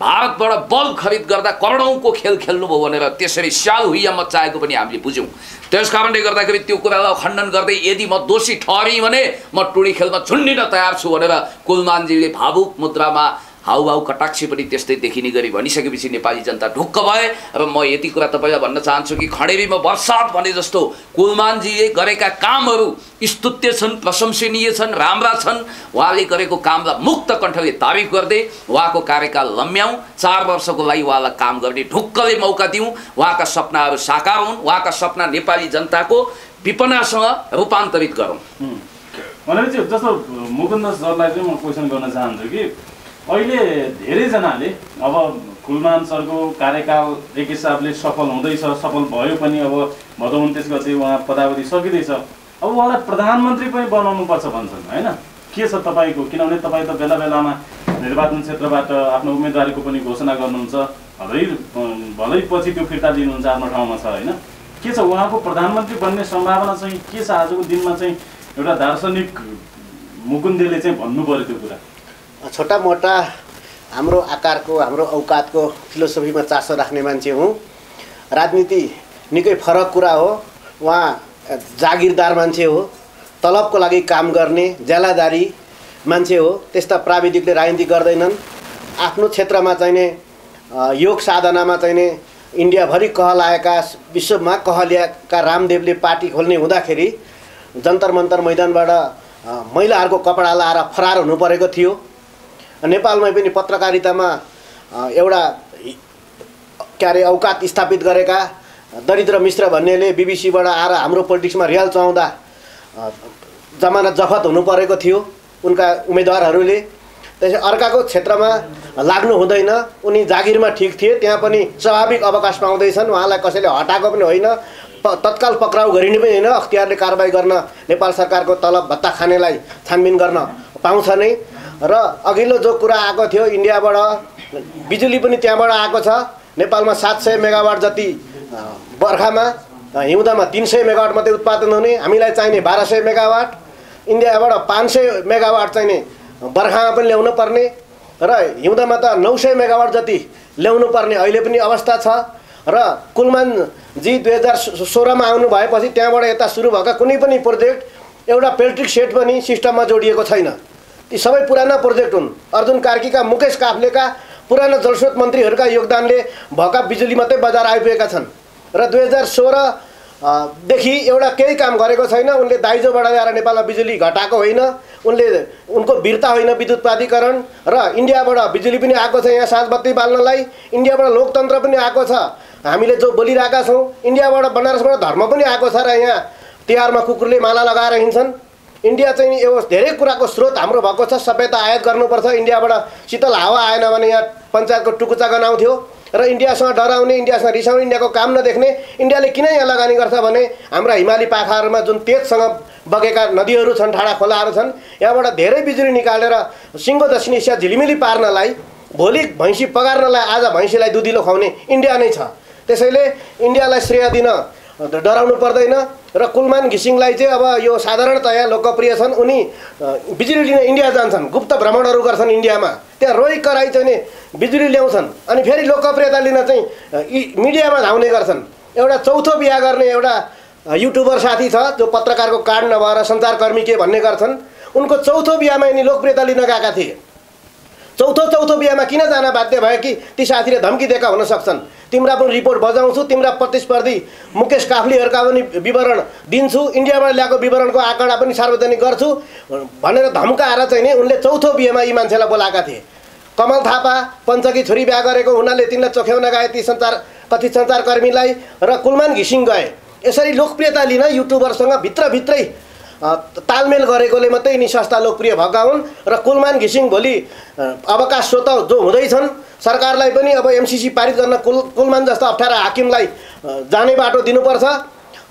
भारतबाट बल्ब खरिद गर्दा करोडौंको खेल खेल्नुभयो भनेर त्यसरी स्याल हुइया मचाएको पनि हामीले बुझ्यौँ। त्यसकारणले गर्दाखेरि त्यो कुरालाई खण्डन गर्दै यदि म दोषी ठहरेँ भने म टुडी खेलमा झुन्डिन तयार छु भनेर कुलमानजीले भावुक मुद्रामा हाउभाउ कटाक्ष पनि त्यस्तै देखिने गरी भनिसकेपछि नेपाली जनता ढुक्क भए। र म यति कुरा तपाईँलाई भन्न चाहन्छु कि खडेरीमा बर्सात भने जस्तो कुलमानजीले गरेका कामहरू स्तुत्य छन्, प्रशंसनीय छन्, राम्रा छन्। उहाँले गरेको कामलाई मुक्त कण्ठले तारिफ गर्दै उहाँको कार्यकाल लम्ब्याउँ, 4 वर्षको लागि उहाँलाई काम गर्ने ढुक्कले मौका दिउँ। उहाँका सपनाहरू साकार हुन्, उहाँका सपना नेपाली जनताको विपनासँग रूपान्तरित गरौँ। भनेपछि जस्तो मुकुन्द सरलाई चाहिँ म क्वेसन गर्न चाहन्छु कि अहिले धेरैजनाले अब कुलमान सरको कार्यकाल एक हिसाबले सफल हुँदैछ, सफल भयो पनि। अब भदौ 29 गते उहाँ पदावधि सकिँदैछ, अब उहाँलाई प्रधानमन्त्री पनि बनाउनु पर्छ भन्छन् होइन। के छ तपाईँको? किनभने तपाईँ त बेला बेलामा निर्वाचन क्षेत्रबाट आफ्नो उम्मेदवारीको पनि घोषणा गर्नुहुन्छ, भलै पछि त्यो फिर्ता दिनुहुन्छ आफ्नो ठाउँमा छ होइन। के छ उहाँको प्रधानमन्त्री बन्ने सम्भावना चाहिँ के छ? आजको दिनमा चाहिँ एउटा दार्शनिक मुकुन्दले चाहिँ भन्नु पर्यो त्यो कुरा। छोटा मोटा हाम्रो आकारको, हाम्रो औकातको फिलोसफीमा चासो राख्ने मान्छे हुँ। राजनीति निकै फरक कुरा हो। उहाँ जागिरदार मान्छे हो, तलबको लागि काम गर्ने ज्यालादारी मान्छे हो। त्यस्ता प्राविधिकले राजनीति गर्दैनन्। आफ्नो क्षेत्रमा चाहिने योग साधनामा चाहिने इन्डियाभरि कहलाएका, विश्वमा कहलिएका रामदेवले पार्टी खोल्ने हुँदाखेरि जन्तर मन्तर मैदानबाट महिलाहरूको कपडा लाएर फरार हुनु परेको थियो। नेपालमै पनि पत्रकारितामा एउटा के अरे औकात स्थापित गरेका दरिद्र मिश्र भन्नेले बिबिसीबाट आएर हाम्रो पोलिटिक्समा रियाल चलाउँदा जमानत जफत हुनु परेको थियो उनका उम्मेदवारहरूले। त्यसै अर्काको क्षेत्रमा लाग्नु हुँदैन। उनी जागिरमा ठिक थिए, त्यहाँ पनि स्वाभाविक अवकाश पाउँदैछन्। उहाँलाई कसैले हटाएको पनि होइन, तत्काल पक्राउ गरिने पनि होइन। अख्तियारले कारबाही गर्न नेपाल सरकारको तलब भत्ता खानेलाई छानबिन गर्न पाउँछ नै। र अघिल्लो जो कुरा आएको थियो इन्डियाबाट, बिजुली पनि त्यहाँबाट आएको छ। नेपालमा 700 मेगावाट जति बर्खामा, हिउँदामा 300 मेगावाट मात्रै उत्पादन हुने। हामीलाई चाहिने 1200 मेगावाट, इन्डियाबाट 500 मेगावाट चाहिने बर्खामा पनि ल्याउनु पर्ने र हिउँदामा त 900 मेगावाट जति ल्याउनु पर्ने अहिले पनि अवस्था छ। र कुलमानजी 2016मा आउनु भएपछि त्यहाँबाट यता सुरु भएका कुनै पनि प्रोजेक्ट एउटा पेल्ट्रिक सेट पनि सिस्टममा जोडिएको छैन। ती सबै पुराना प्रोजेक्ट हुन्। अर्जुन कार्कीका, मुकेश काफ्लेका, पुराना जलस्रोत मन्त्रीहरूका योगदानले भएका बिजुली मात्रै बजार आइपुगेका छन्। र 2016 देखि एउटा केही काम गरेको छैन। उनले दाइजोबाट ल्याएर नेपालमा बिजुली घटाएको होइन। उनको वीरता होइन विद्युत प्राधिकरण। र इन्डियाबाट बिजुली पनि आएको छ यहाँ साँझ बत्ती बाल्नलाई। इन्डियाबाट लोकतन्त्र पनि आएको छ, हामीले जो बोलिरहेका छौँ। इन्डियाबाट बनारसबाट धर्म पनि आएको छ र यहाँ तिहारमा कुकुरले माला लगाएर हिँड्छन्। इन्डिया चाहिँ यो धेरै कुराको स्रोत हाम्रो भएको छ। सभ्यता आयात गर्नुपर्छ। इन्डियाबाट शीतल हावा आएन भने यहाँ पञ्चायतको टुकुचा गनाउँथ्यो। र इन्डियासँग डराउने, इन्डियासँग रिसाउने, इन्डियाको काम नदेख्ने इन्डियाले किन यहाँ लगानी गर्छ भने हाम्रा हिमाली पाखाहरूमा जुन तेजसँग बगेका नदीहरू छन्, ठाडा खोलाहरू छन्, यहाँबाट धेरै बिजुली निकालेर सिङ्गो दक्षिण एसिया झिलिमिली पार्नलाई, भोलि भैँसी पगार्नलाई आज भैँसीलाई दुधिलो खुवाउने इन्डिया नै छ। त्यसैले इन्डियालाई श्रेय दिन डराउनु पर्दैन। र कुलमान घिसिङलाई चाहिँ अब यो साधारणतया लोकप्रिय छन्। उनी बिजुली लिन इन्डिया जान्छन्, गुप्त भ्रमणहरू गर्छन् इन्डियामा, त्यहाँ रोइ कराई चाहिँ बिजुली ल्याउँछन्, अनि फेरि लोकप्रियता लिन चाहिँ मिडियामा धाउने गर्छन्। एउटा चौथो बिहा गर्ने एउटा युट्युबर साथी छ जो पत्रकारको कार्ड नभएर सञ्चारकर्मी के भन्ने गर्छन्। उनको चौथो बिहामा यिनी लोकप्रियता लिन गएका थिए। चौथो बिहामा किन जान बाध्य भयो कि ती साथीले धम्की दिएका हुन सक्छन्। तिम्रा पनि रिपोर्ट बजाउँछु, तिम्रा प्रतिस्पर्धी मुकेश काफ्लेहरूका पनि विवरण दिन्छु, इन्डियाबाट ल्याएको विवरणको आँकडा पनि सार्वजनिक गर्छु भनेर धम्काएर चाहिँ नि उनले चौथो बिहेमा यी मान्छेलाई बोलाएका थिए। कमल थापा पञ्चकी छोरी बिहा गरेको हुनाले तिनलाई चोख्याउन गए ती कथित सञ्चारकर्मीलाई, र कुलमान घिसिङ गए। यसरी लोकप्रियता लिन युट्युबरसँग भित्रभित्रै तालमेल गरेकोले मात्रै यिनी सस्ता लोकप्रिय भएका हुन्। र कुलमान घिसिङ भोलि अवकाश स्वत जो हुँदैछन्, सरकारलाई पनि अब एमसिसी पारित गर्न कुलमान जस्ता अप्ठ्यारा हाकिमलाई जाने बाटो दिनुपर्छ।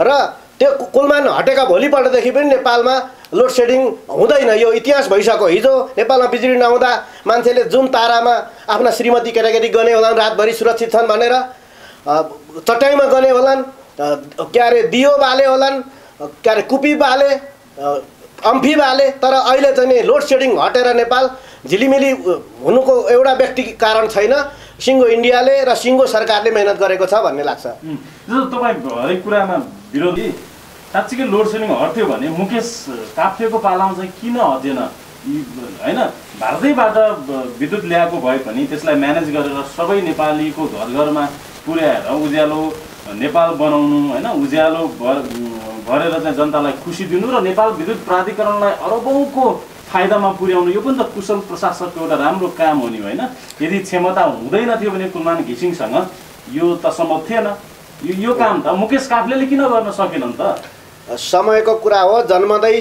र त्यो कुलमान हटेका भोलिपल्टदेखि पनि नेपालमा लोड सेडिङ हुँदैन। यो इतिहास भइसक्यो। हिजो नेपालमा बिजुली नहुँदा मान्छेले जुन तारामा आफ्ना श्रीमती केटाकेटी गने होलान्, रातभरि सुरक्षित छन् भनेर चट्याइमा गने होलान्, के अरे दियो बाले होलान्, के अरे कुपी बाले, अम्फी बाले। तर अहिले चाहिँ नि लोड सेडिङ हटेर नेपाल झिलिमिली हुनुको एउटा व्यक्ति कारण छैन, सिङ्गो इन्डियाले र सिङ्गो सरकारले मेहनत गरेको छ भन्ने लाग्छ। तपाईँ हरेक कुरामा विरोधी, साँच्चीकै लोड सेडिङ हट्यो भने मुकेश काफ्लेको पालामा चाहिँ किन हटेन? हैन भारतैबाट विद्युत ल्याएको भए पनि त्यसलाई म्यानेज गरेर सबै नेपालीको घर घरमा पुर्याएर उज्यालो नेपाल बनाउनु हैन उज्यालो भरेर चाहिँ जनतालाई खुसी दिनु र नेपाल विद्युत प्राधिकरणलाई अरबौंको फाइदामा पुर्याउनु यो पनि त कुशल प्रशासकको एउटा राम्रो काम हो नि हैन। यदि क्षमता हुँदैन थियो भने कुलमान घिसिङसँग यो त सम्भव थिएन। यो काम त मुकेश काफ्लेले किन गर्न सकेनन् त? समयको कुरा हो। जन्मदै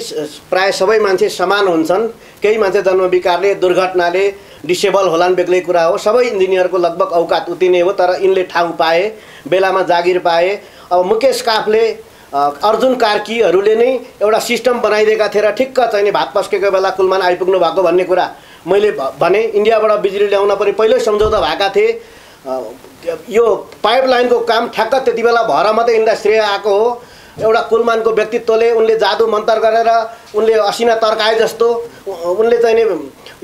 प्राय सबै मान्छे समान हुन्छन्। केही मान्छे जन्मविकारले दुर्घटनाले डिसेबल होलान् बेग्लै कुरा हो। सबै इन्जिनियरको लगभग औकात उति नै हो, तर यिनले ठाउँ पाए, बेलामा जागिर पाए। अब मुकेश काफ्ले अर्जुन कार्कीहरूले नै एउटा सिस्टम बनाइदिएका थिए र ठिक्क चाहिँ नि भात पस्केको बेला कुलमान आइपुग्नु भएको भन्ने कुरा मैले भने। इन्डियाबाट बिजुली ल्याउन पनि पहिल्यै सम्झौता भएका थिए। यो पाइपलाइनको काम ठ्याक्क त्यति बेला भएर मात्रै इन्डस्ट्री आएको हो। एउटा कुलमानको व्यक्तित्वले उनले जादु मन्तर गरेर उनले असिना तर्काए जस्तो उनले चाहिँ नि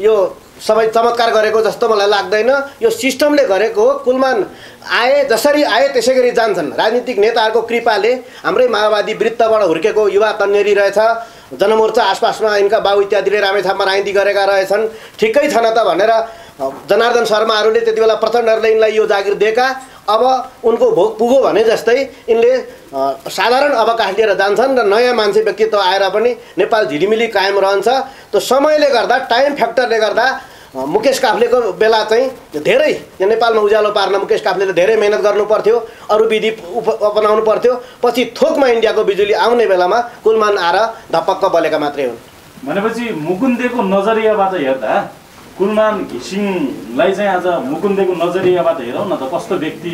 यो सबै चमत्कार गरेको जस्तो मलाई लाग्दैन। यो सिस्टमले गरेको हो। कुलमान आए जसरी आए त्यसै गरी जान्छन्। राजनीतिक नेताहरूको कृपाले हाम्रै माओवादी वृत्तबाट हुर्केको युवा तन्नेरी रहेछ। जनमोर्चा आसपासमा यिनका बाउ इत्यादिले रामेछापमा राइदी गरेका रहेछन्। ठिकै छन् त भनेर जनार्दन शर्माहरूले त्यति बेला प्रचण्डहरूले यिनलाई यो जागिर दिएका। अब उनको भोग पुगो भने जस्तै यिनले साधारण अवकाश लिएर जान्छन् र नयाँ मान्छे व्यक्तित्व आएर पनि नेपाल झिलिमिली कायम रहन्छ। त्यो समयले गर्दा, टाइम फ्याक्टरले गर्दा मुकेश काफ्लेको बेला चाहिँ धेरै नेपालमा उज्यालो पार्न मुकेश काफ्लेले धेरै मेहनत गर्नु पर्थ्यो, अरू विधि अपनाउनु पर्थ्यो। पछि थोकमा इन्डियाको बिजुली आउने बेलामा कुलमान आएर धपक्क बलेका मात्रै हुन्। भनेपछि मुकुन्देको नजरियाबाट हेर्दा कुलमान घिसिङलाई चाहिँ आज मुकुन्देको नजरियाबाट हेरौँ न त कस्तो व्यक्ति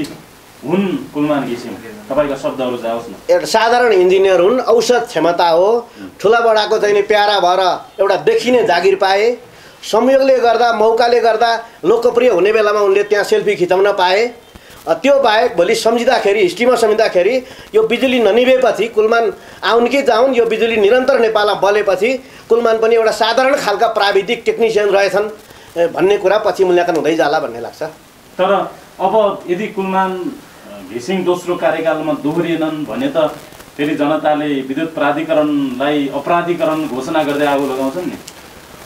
हुन् कुलमान घिसिङ? तपाईँका शब्दहरू जाओस् न। एउटा साधारण इन्जिनियर हुन्, औसत क्षमता हो, ठुला बडाको चाहिँ नि प्यारा भएर एउटा देखिने जागिर पाए। संयोगले गर्दा, मौकाले गर्दा लोकप्रिय हुने बेलामा उनले त्यहाँ सेल्फी खिचाउन पाए। त्यो बाहेक भोलि सम्झिँदाखेरि, हिस्ट्रीमा सम्झिँदाखेरि यो बिजुली ननिभेपछि कुलमान आउन् कि जाउन्, यो बिजुली निरन्तर नेपालमा बलेपछि कुलमान पनि एउटा साधारण खालका प्राविधिक टेक्निसियन रहेछन् भन्ने कुरा पछि मूल्याङ्कन हुँदै जाला भन्ने लाग्छ। तर अब यदि कुलमान घिसिङ दोस्रो कार्यकालमा दोहोरिएनन् भने त फेरि जनताले विद्युत प्राधिकरणलाई अपराधीकरण घोषणा गर्दै आगो लगाउँछन् नि।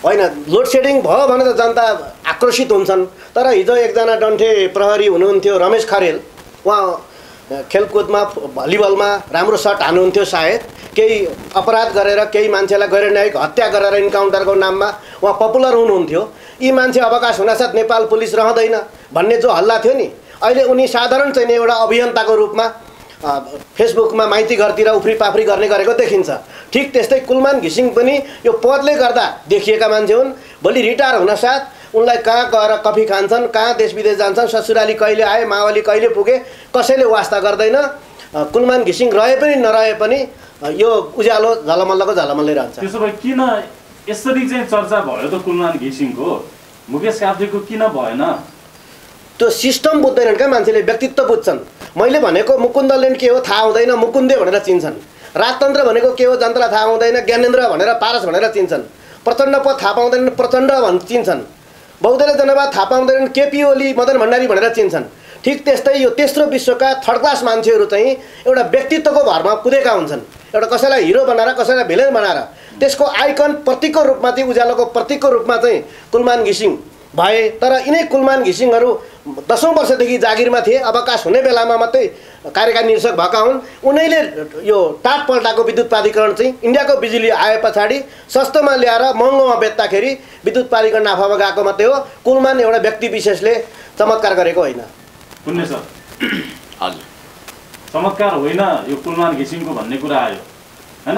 होइन, लोड सेडिङ भयो भने त जनता आक्रोशित हुन्छन्। तर हिजो एकजना डन्ठे प्रहरी हुनुहुन्थ्यो रमेश खरेल, उहाँ खेलकुदमा भलिबलमा राम्रो सट हान्नुहुन्थ्यो। सायद केही अपराध गरेर केही मान्छेलाई गैरन्यायिक हत्या गरेर इन्काउन्टरको नाममा उहाँ पपुलर हुनुहुन्थ्यो। यी मान्छे अवकाश हुनासाथ नेपाल पुलिस रहँदैन भन्ने जो हल्ला थियो नि, अहिले उनी साधारण चाहिँ एउटा अभियन्ताको रूपमा फेसबुकमा माइती घरतिर उफ्री पाफ्री गर्ने गरेको देखिन्छ। ठिक त्यस्तै कुलमान घिसिङ पनि यो पदले गर्दा देखिएका मान्छे हुन्। भोलि रिटायर हुनसाथ उनलाई कहाँ गएर कफी खान्छन्, कहाँ देश विदेश जान्छन्, ससुराली कहिले आए, मावली कहिले पुगे, कसैले वास्ता गर्दैन। कुलमान घिसिङ रहे पनि नरहे पनि यो उज्यालो झलमल्लको झलमल्लै रहन्छ। त्यसो भए किन यसरी चाहिँ चर्चा भयो त कुलमान घिसिङको? मुकेश काफ्लेको किन भएन? त्यो सिस्टम बुझ्दैनन् क्या मान्छेले, व्यक्तित्व बुझ्छन्। मैले भनेको मुकुन्दले के हो थाहा हुँदैन, मुकुन्दे भनेर चिन्छन्। राजतन्त्र भनेको के हो जनतालाई थाहा हुँदैन, ज्ञानेन्द्र भनेर पारस भनेर चिन्छन्। प्रचण्ड पद थाहा पाउँदैनन्, प्रचण्ड भन् चिन्छन्। बौद्धले जनवाद थाहा पाउँदैनन्, केपी ओली, मदन भण्डारी भनेर चिन्छन्। ठिक त्यस्तै यो तेस्रो विश्वका थर्ड क्लास मान्छेहरू चाहिँ एउटा व्यक्तित्वको भरमा कुदेका हुन्छन्। एउटा कसैलाई हिरो बनाएर, कसैलाई भिलेन बनाएर, त्यसको आइकन प्रतीकको रूपमा चाहिँ, उज्यालोको प्रतीकको रूपमा चाहिँ कुलमान घिसिङ भए। तर यिनै कुलमान घिसिङहरू 10औं वर्षदेखि जागिरमा थिए, अवकाश हुने बेलामा मात्रै कार्यकारी निर्देशक भएका हुन्। उनीले यो टाटपल्टाको विद्युत प्राधिकरण चाहिँ इन्डियाको बिजुली आए पछाडि सस्तोमा ल्याएर महँगोमा बेच्दाखेरि विद्युत प्राधिकरण नाफामा गएको मात्रै हो। कुलमान एउटा व्यक्ति विशेषले चमत्कार गरेको होइन। पुण्य सर, हजुर, चमत्कार होइन यो कुलमान घिसिङको भन्ने कुरा आयो हैन।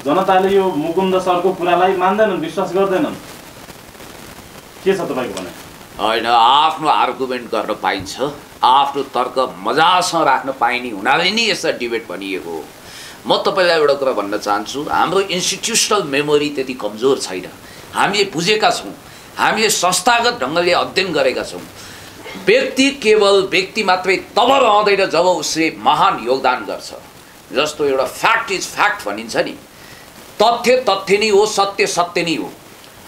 जनताले यो मुकुन्द सरको कुरालाई मान्दैनन्, विश्वास गर्दैनन्। के छ तपाईँको भनाइ? होइन, आफ्नो आर्गुमेन्ट गर्न पाइन्छ, आफ्नो तर्क मजासँग राख्न पाइने हुनाले नि यस्ता डिबेट भनिएको हो। म तपाईँलाई एउटा कुरा भन्न चाहन्छु, हाम्रो इन्स्टिट्युसनल मेमोरी त्यति कमजोर छैन। हामीले बुझेका छौँ, हामीले संस्थागत ढङ्गले अध्ययन गरेका छौँ। व्यक्ति केवल व्यक्ति मात्रै तब रहँदैन जब उसले महान योगदान गर्छ। जस्तो एउटा फ्याक्ट इज फ्याक्ट भनिन्छ नि, तथ्य तथ्य नै हो, सत्य सत्य नै हो।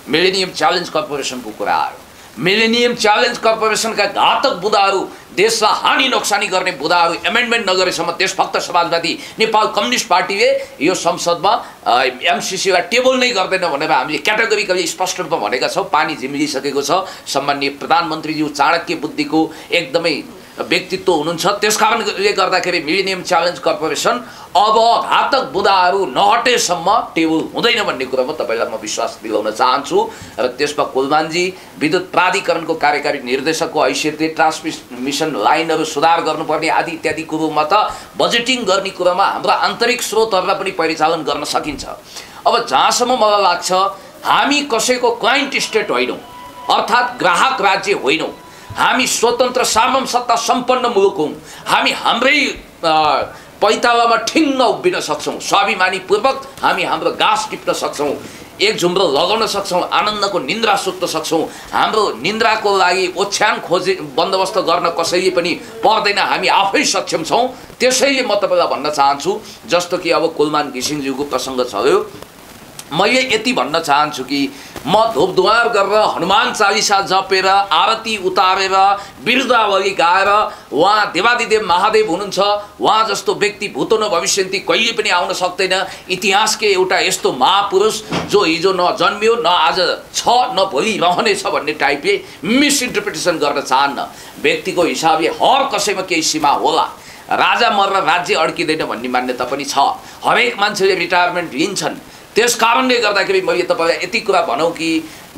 मिलेनियम च्यालेन्ज कर्पोरेसनको कुरा आयो, मिलेनियम च्यालेन्ज कर्पोरेसनका घातक बुदाहरू देशलाई हानि नोक्सानी गर्ने बुदाहरू एमेन्डमेन्ट नगरेसम्म देशभक्त समाजवादी नेपाल कम्युनिस्ट पार्टीले यो संसदमा एमसिसीलाई टेबल नै गर्दैन भनेर हामीले क्याटेगोरिकली स्पष्ट रूपमा भनेका छौँ। पानी झिम्लिसकेको छ। सम्माननीय प्रधानमन्त्रीज्यू चाणक्य बुद्धिको एकदमै व्यक्तित्व हुनुहुन्छ। त्यसकारणले गर्दाखेरि मिलेनियम च्यालेन्ज कर्पोरेसन अब घातक बुदाहरू नहटेसम्म टेबल हुँदैन भन्ने कुरामा तपाईँलाई म विश्वास दिलाउन चाहन्छु। र त्यसमा कुलमानजी विद्युत प्राधिकरणको कार्यकारी निर्देशकको हैसियतले ट्रान्समिसन लाइनहरू सुधार गर्नुपर्ने आदि इत्यादि कुरोमा त बजेटिङ गर्ने कुरामा हाम्रो आन्तरिक स्रोतहरूलाई पनि परिचालन गर्न सकिन्छ। अब जहाँसम्म मलाई लाग्छ हामी कसैको क्लाइन्ट स्टेट होइनौँ, अर्थात् ग्राहक राज्य होइनौँ। हामी स्वतन्त्र सार्वभौम सत्ता सम्पन्न मुलुक हौँ। हामी हाम्रै पैतालामा ठिङ्ग उभिन सक्छौँ। स्वाभिमानीपूर्वक हामी हाम्रो घाँस टिप्न सक्छौँ, एक झुम्रो लगाउन सक्छौँ, आनन्दको निन्द्रा सुत्न सक्छौँ। हाम्रो निन्द्राको लागि ओछ्यान खोजे बन्दोबस्त गर्न कसैले पनि पर्दैन, हामी आफै सक्षम छौँ। त्यसैले म तपाईँलाई भन्न चाहन्छु, जस्तो कि अब कुलमान घिसिङज्यूको प्रसङ्ग चल्यो, मैले यति भन्न चाहन्छु कि म धुपधुवार गरेर हनुमान चालिसा जपेर आरती उतारेर बिरदावली गाएर उहाँ देवादिदेव महादेव हुनुहुन्छ, उहाँ जस्तो व्यक्ति भूतो न भविष्यन्ती कहिले पनि आउन सक्दैन। इतिहासकै एउटा यस्तो महापुरुष जो हिजो न जन्मियो न आज छ न भोलि रहनेछ भन्ने टाइपले मिसइन्टरप्रिटेसन गर्न चाहन्न। व्यक्तिको हिसाबले हर कसैमा केही सीमा होला। राजा मरेर राज्य अड्किँदैन भन्ने मान्यता पनि छ। हरेक मान्छेले रिटायरमेन्ट लिन्छन्। त्यस कारणले गर्दाखेरि मैले तपाईँलाई यति कुरा भनौँ कि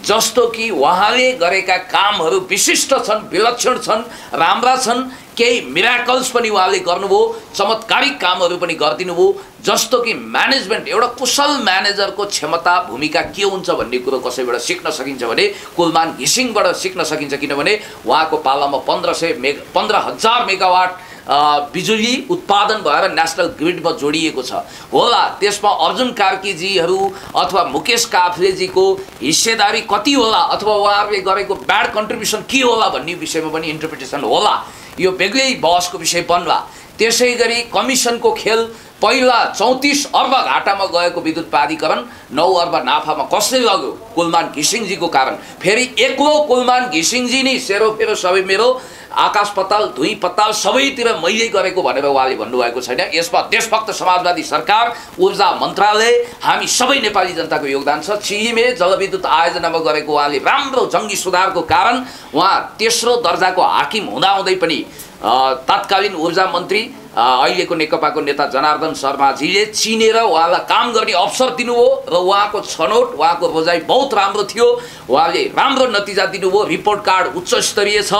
जस्तो कि उहाँले गरेका कामहरू विशिष्ट छन्, विलक्षण छन्, राम्रा छन्। केही मिराकल्स पनि उहाँले गर्नुभयो, चमत्कारिक कामहरू पनि गरिदिनु भयो। जस्तो कि म्यानेजमेन्ट, एउटा कुशल म्यानेजरको क्षमता भूमिका के हुन्छ भन्ने कुरो कसैबाट सिक्न सकिन्छ भने कुलमान घिसिङबाट सिक्न सकिन्छ। किनभने उहाँको पालामा 15,000 मेगावाट बिजुली उत्पादन भएर नेसनल ग्रिडमा जोडिएको छ होला। त्यसमा अर्जुन कार्कीजीहरू अथवा मुकेश काफ्लेजीको हिस्सेदारी कति होला अथवा उहाँहरूले गरेको ब्याड कन्ट्रिब्युसन के होला भन्ने विषयमा पनि इन्टरप्रिटेसन होला। यो बेग्लै बहसको विषय बन्ला। त्यसै गरी कमिसनको खेल, पहिला 34 अर्ब घाटामा गएको विद्युत प्राधिकरण 9 अर्ब नाफामा कसले लग्यो? कुलमान घिसिङजीको कारण। फेरि एक्लो कुलमान घिसिङजी नै सेरोफेरो सबै मेरो आकाश पताल धुई पताल सबैतिर मैले गरेको भनेर उहाँले भन्नुभएको छैन। यसमा देशभक्त समाजवादी सरकार, ऊर्जा मन्त्रालय, हामी सबै नेपाली जनताको योगदान छ। चिलिमे जलविद्युत आयोजनामा गरेको उहाँले राम्रो जङ्गी सुधारको कारण उहाँ तेस्रो दर्जाको हाकिम हुँदाहुँदै पनि तत्कालीन ऊर्जा मन्त्री अहिलेको नेकपाको नेता जनार्दन शर्माजीले चिनेर उहाँलाई काम गर्ने अवसर दिनुभयो र उहाँको छनौट, उहाँको रोजाइ बहुत राम्रो थियो। उहाँले राम्रो नतिजा दिनुभयो। रिपोर्ट कार्ड उच्च स्तरीय छ।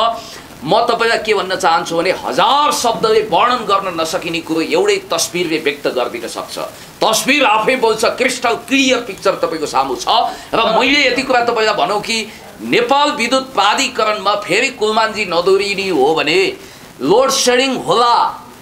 म तपाईँलाई के भन्न चाहन्छु भने 1000 शब्दले वर्णन गर्न नसकिने कुरो एउटै तस्बिरले व्यक्त गरिदिन सक्छ। तस्बिर आफै बोल्छ। क्रिस्टल क्लियर पिक्चर तपाईँको सामु छ। र मैले यति कुरा तपाईँलाई भनौँ कि नेपाल विद्युत प्राधिकरणमा फेरि कुलमानजी नदोरिने हो भने लोड सेडिङ होला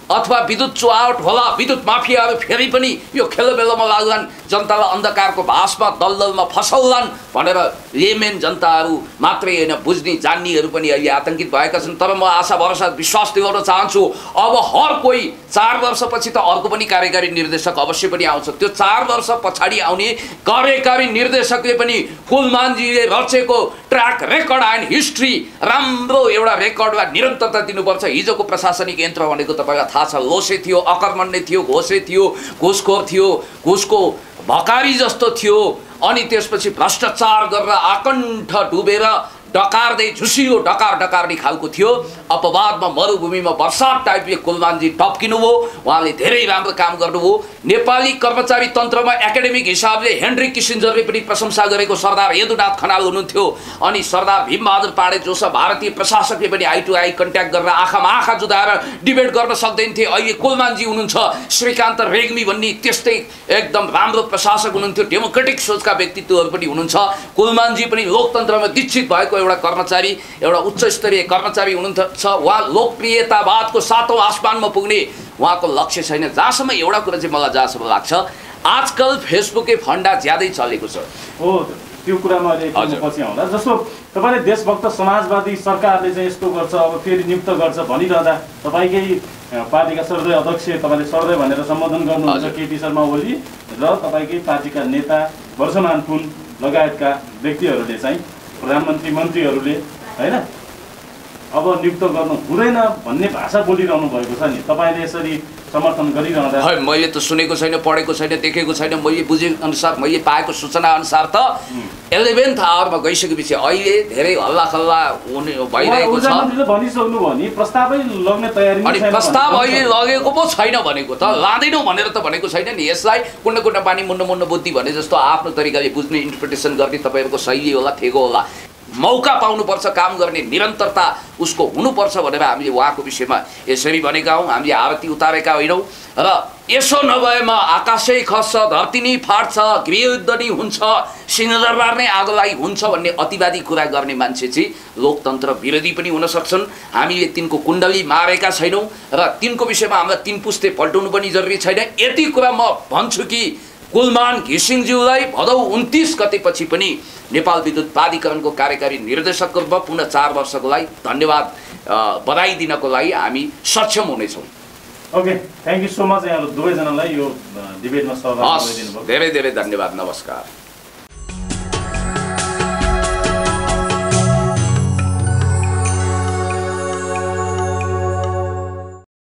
अथवा विद्युत चुहावट होला, विद्युत माफियाहरू फेरि पनि यो खेलबेलामा लाग्लान्, जनतालाई अन्धकारको भासमा दलदलमा फसाउलान् भनेर लेमेन जनताहरू मात्रै होइन बुझ्ने जान्नेहरू पनि अहिले आतंकित भएका छन्। तर म आशा भरोसा विश्वास दिलाउन चाहन्छु अब हर कोही 4 वर्षपछि त अर्को पनि कार्यकारी निर्देशक अवश्य पनि आउँछ। त्यो 4 वर्ष पछाडि आउने कार्यकारी निर्देशकले पनि कुलमानजीले रचेको ट्र्याक रेकर्ड एन्ड हिस्ट्री राम्रो एउटा रेकर्डमा निरन्तरता दिनुपर्छ। हिजोको प्रशासनिक यन्त्र भनेको तपाईँलाई थाहा छ, लोसे थियो, अकर्मण्य थियो, घोसे थियो, घुसखोर थियो, घुसको भकारी जस्तो थियो। अनि त्यसपछि भ्रष्टाचार गरेर आकण्ठ डुबेर डकारदै झुसिलो डकारने खालको थियो। अपवादमा मरुभूमिमा बर्सात टाइपले कुलमानजी टप्किनुभयो। उहाँले धेरै राम्रो काम गर्नुभयो। नेपाली कर्मचारी तन्त्रमा एकाडेमिक हिसाबले हेनरी किसिन्जरले पनि प्रशंसा गरेको सरदार यदुनाथ खनाल हुनुहुन्थ्यो। अनि सरदार भीमबहादुर पाण्डे जो छ भारतीय प्रशासकले पनि आई टु आई कन्ट्याक्ट गरेर आँखामा आँखा जुधाएर डिबेट गर्न सक्दैनथे। अहिले कुलमानजी हुनुहुन्छ। श्रीकान्त रेग्मी भन्ने त्यस्तै एकदम राम्रो प्रशासक हुनुहुन्थ्यो। डेमोक्रेटिक सोचका व्यक्तित्वहरू पनि हुनुहुन्छ। कुलमानजी पनि लोकतन्त्रमा दीक्षित भएको एउटा कर्मचारी, एउटा उच्च स्तरीय कर्मचारी हुनुहुन्छ। उहाँ लोकप्रियतावादको 7औं आसमानमा पुग्ने उहाँको लक्ष्य छैन। जहाँसम्म एउटा कुरा चाहिँ मलाई जहाँसम्म लाग्छ, आजकल फेसबुकै फन्डा ज्यादै चलेको छ। हो, त्यो कुरामा अहिले पछि आउँदा जस्तो तपाईँले देशभक्त समाजवादी सरकारले चाहिँ यस्तो गर्छ, अब फेरि नियुक्त गर्छ भनिरहँदा तपाईँकै पार्टीका सर्वोदय अध्यक्ष तपाईँले सर्वोदय भनेर सम्बोधन गर्नुहुन्छ केपी शर्मा ओली र तपाईँकै पार्टीका नेता वर्षमान पुन लगायतका व्यक्तिहरूले चाहिँ प्रधानमन्त्री मन्त्रीहरूले होइन अब नियुक्त गर्नु हुँदैन भन्ने भाषा बोलिरहनु भएको छ नि, तपाईँले यसरी समर्थन गरिरहँदा मैले त सुनेको छैन, पढेको छैन, देखेको छैन। मैले बुझे अनुसार, मैले पाएको सूचना अनुसार त 11th आवरमा गइसकेपछि अहिले धेरै हल्लाखल्ला भइरहेको छ। भनिसक्नु भयो नि प्रस्तावै लग्ने तयारी अनि प्रस्ताव अहिले लगेको पो छैन भनेको त, लाँदैनौ भनेर त भनेको छैन नि। यसलाई कुण्ड कुण्ड पानी मुण्ड मुण्ड बुद्धि भने जस्तो आफ्नो तरिकाले बुझ्ने, इन्टरप्रिटेसन गर्ने तपाईँहरूको शैली होला, ठेगो होला। मौका पाउनुपर्छ, काम गर्ने निरन्तरता उसको हुनुपर्छ भनेर हामीले उहाँको विषयमा यसरी भनेका हौँ। हामीले आरती उतारेका होइनौँ र यसो नभएमा आकाशै खस्छ, धरती नै फाट्छ, गृहयुद्ध नै हुन्छ, सिंहदरबार नै आगोलाई हुन्छ भन्ने अतिवादी कुरा गर्ने मान्छे चाहिँ लोकतन्त्र विरोधी पनि हुन सक्छन्। हामीले तिनको कुण्डली मारेका छैनौँ र तिनको विषयमा हामीलाई 3 पुस्ते पल्टाउनु पनि जरुरी छैन। यति कुरा म भन्छु कि कुलमान घिसिङज्यूलाई भदौ 29 गतेपछि पनि नेपाल विद्युत प्राधिकरणको कार्यकारी निर्देशकको रूपमा पुनः 4 वर्षको लागि धन्यवाद बधाई दिनको लागि हामी सक्षम हुनेछौँ। Okay, thank you so much यहाँहरू दुवैजनालाई यो डिबेटमा सहभागी गरिदिनु भयो। धेरै धेरै धन्यवाद। नमस्कार।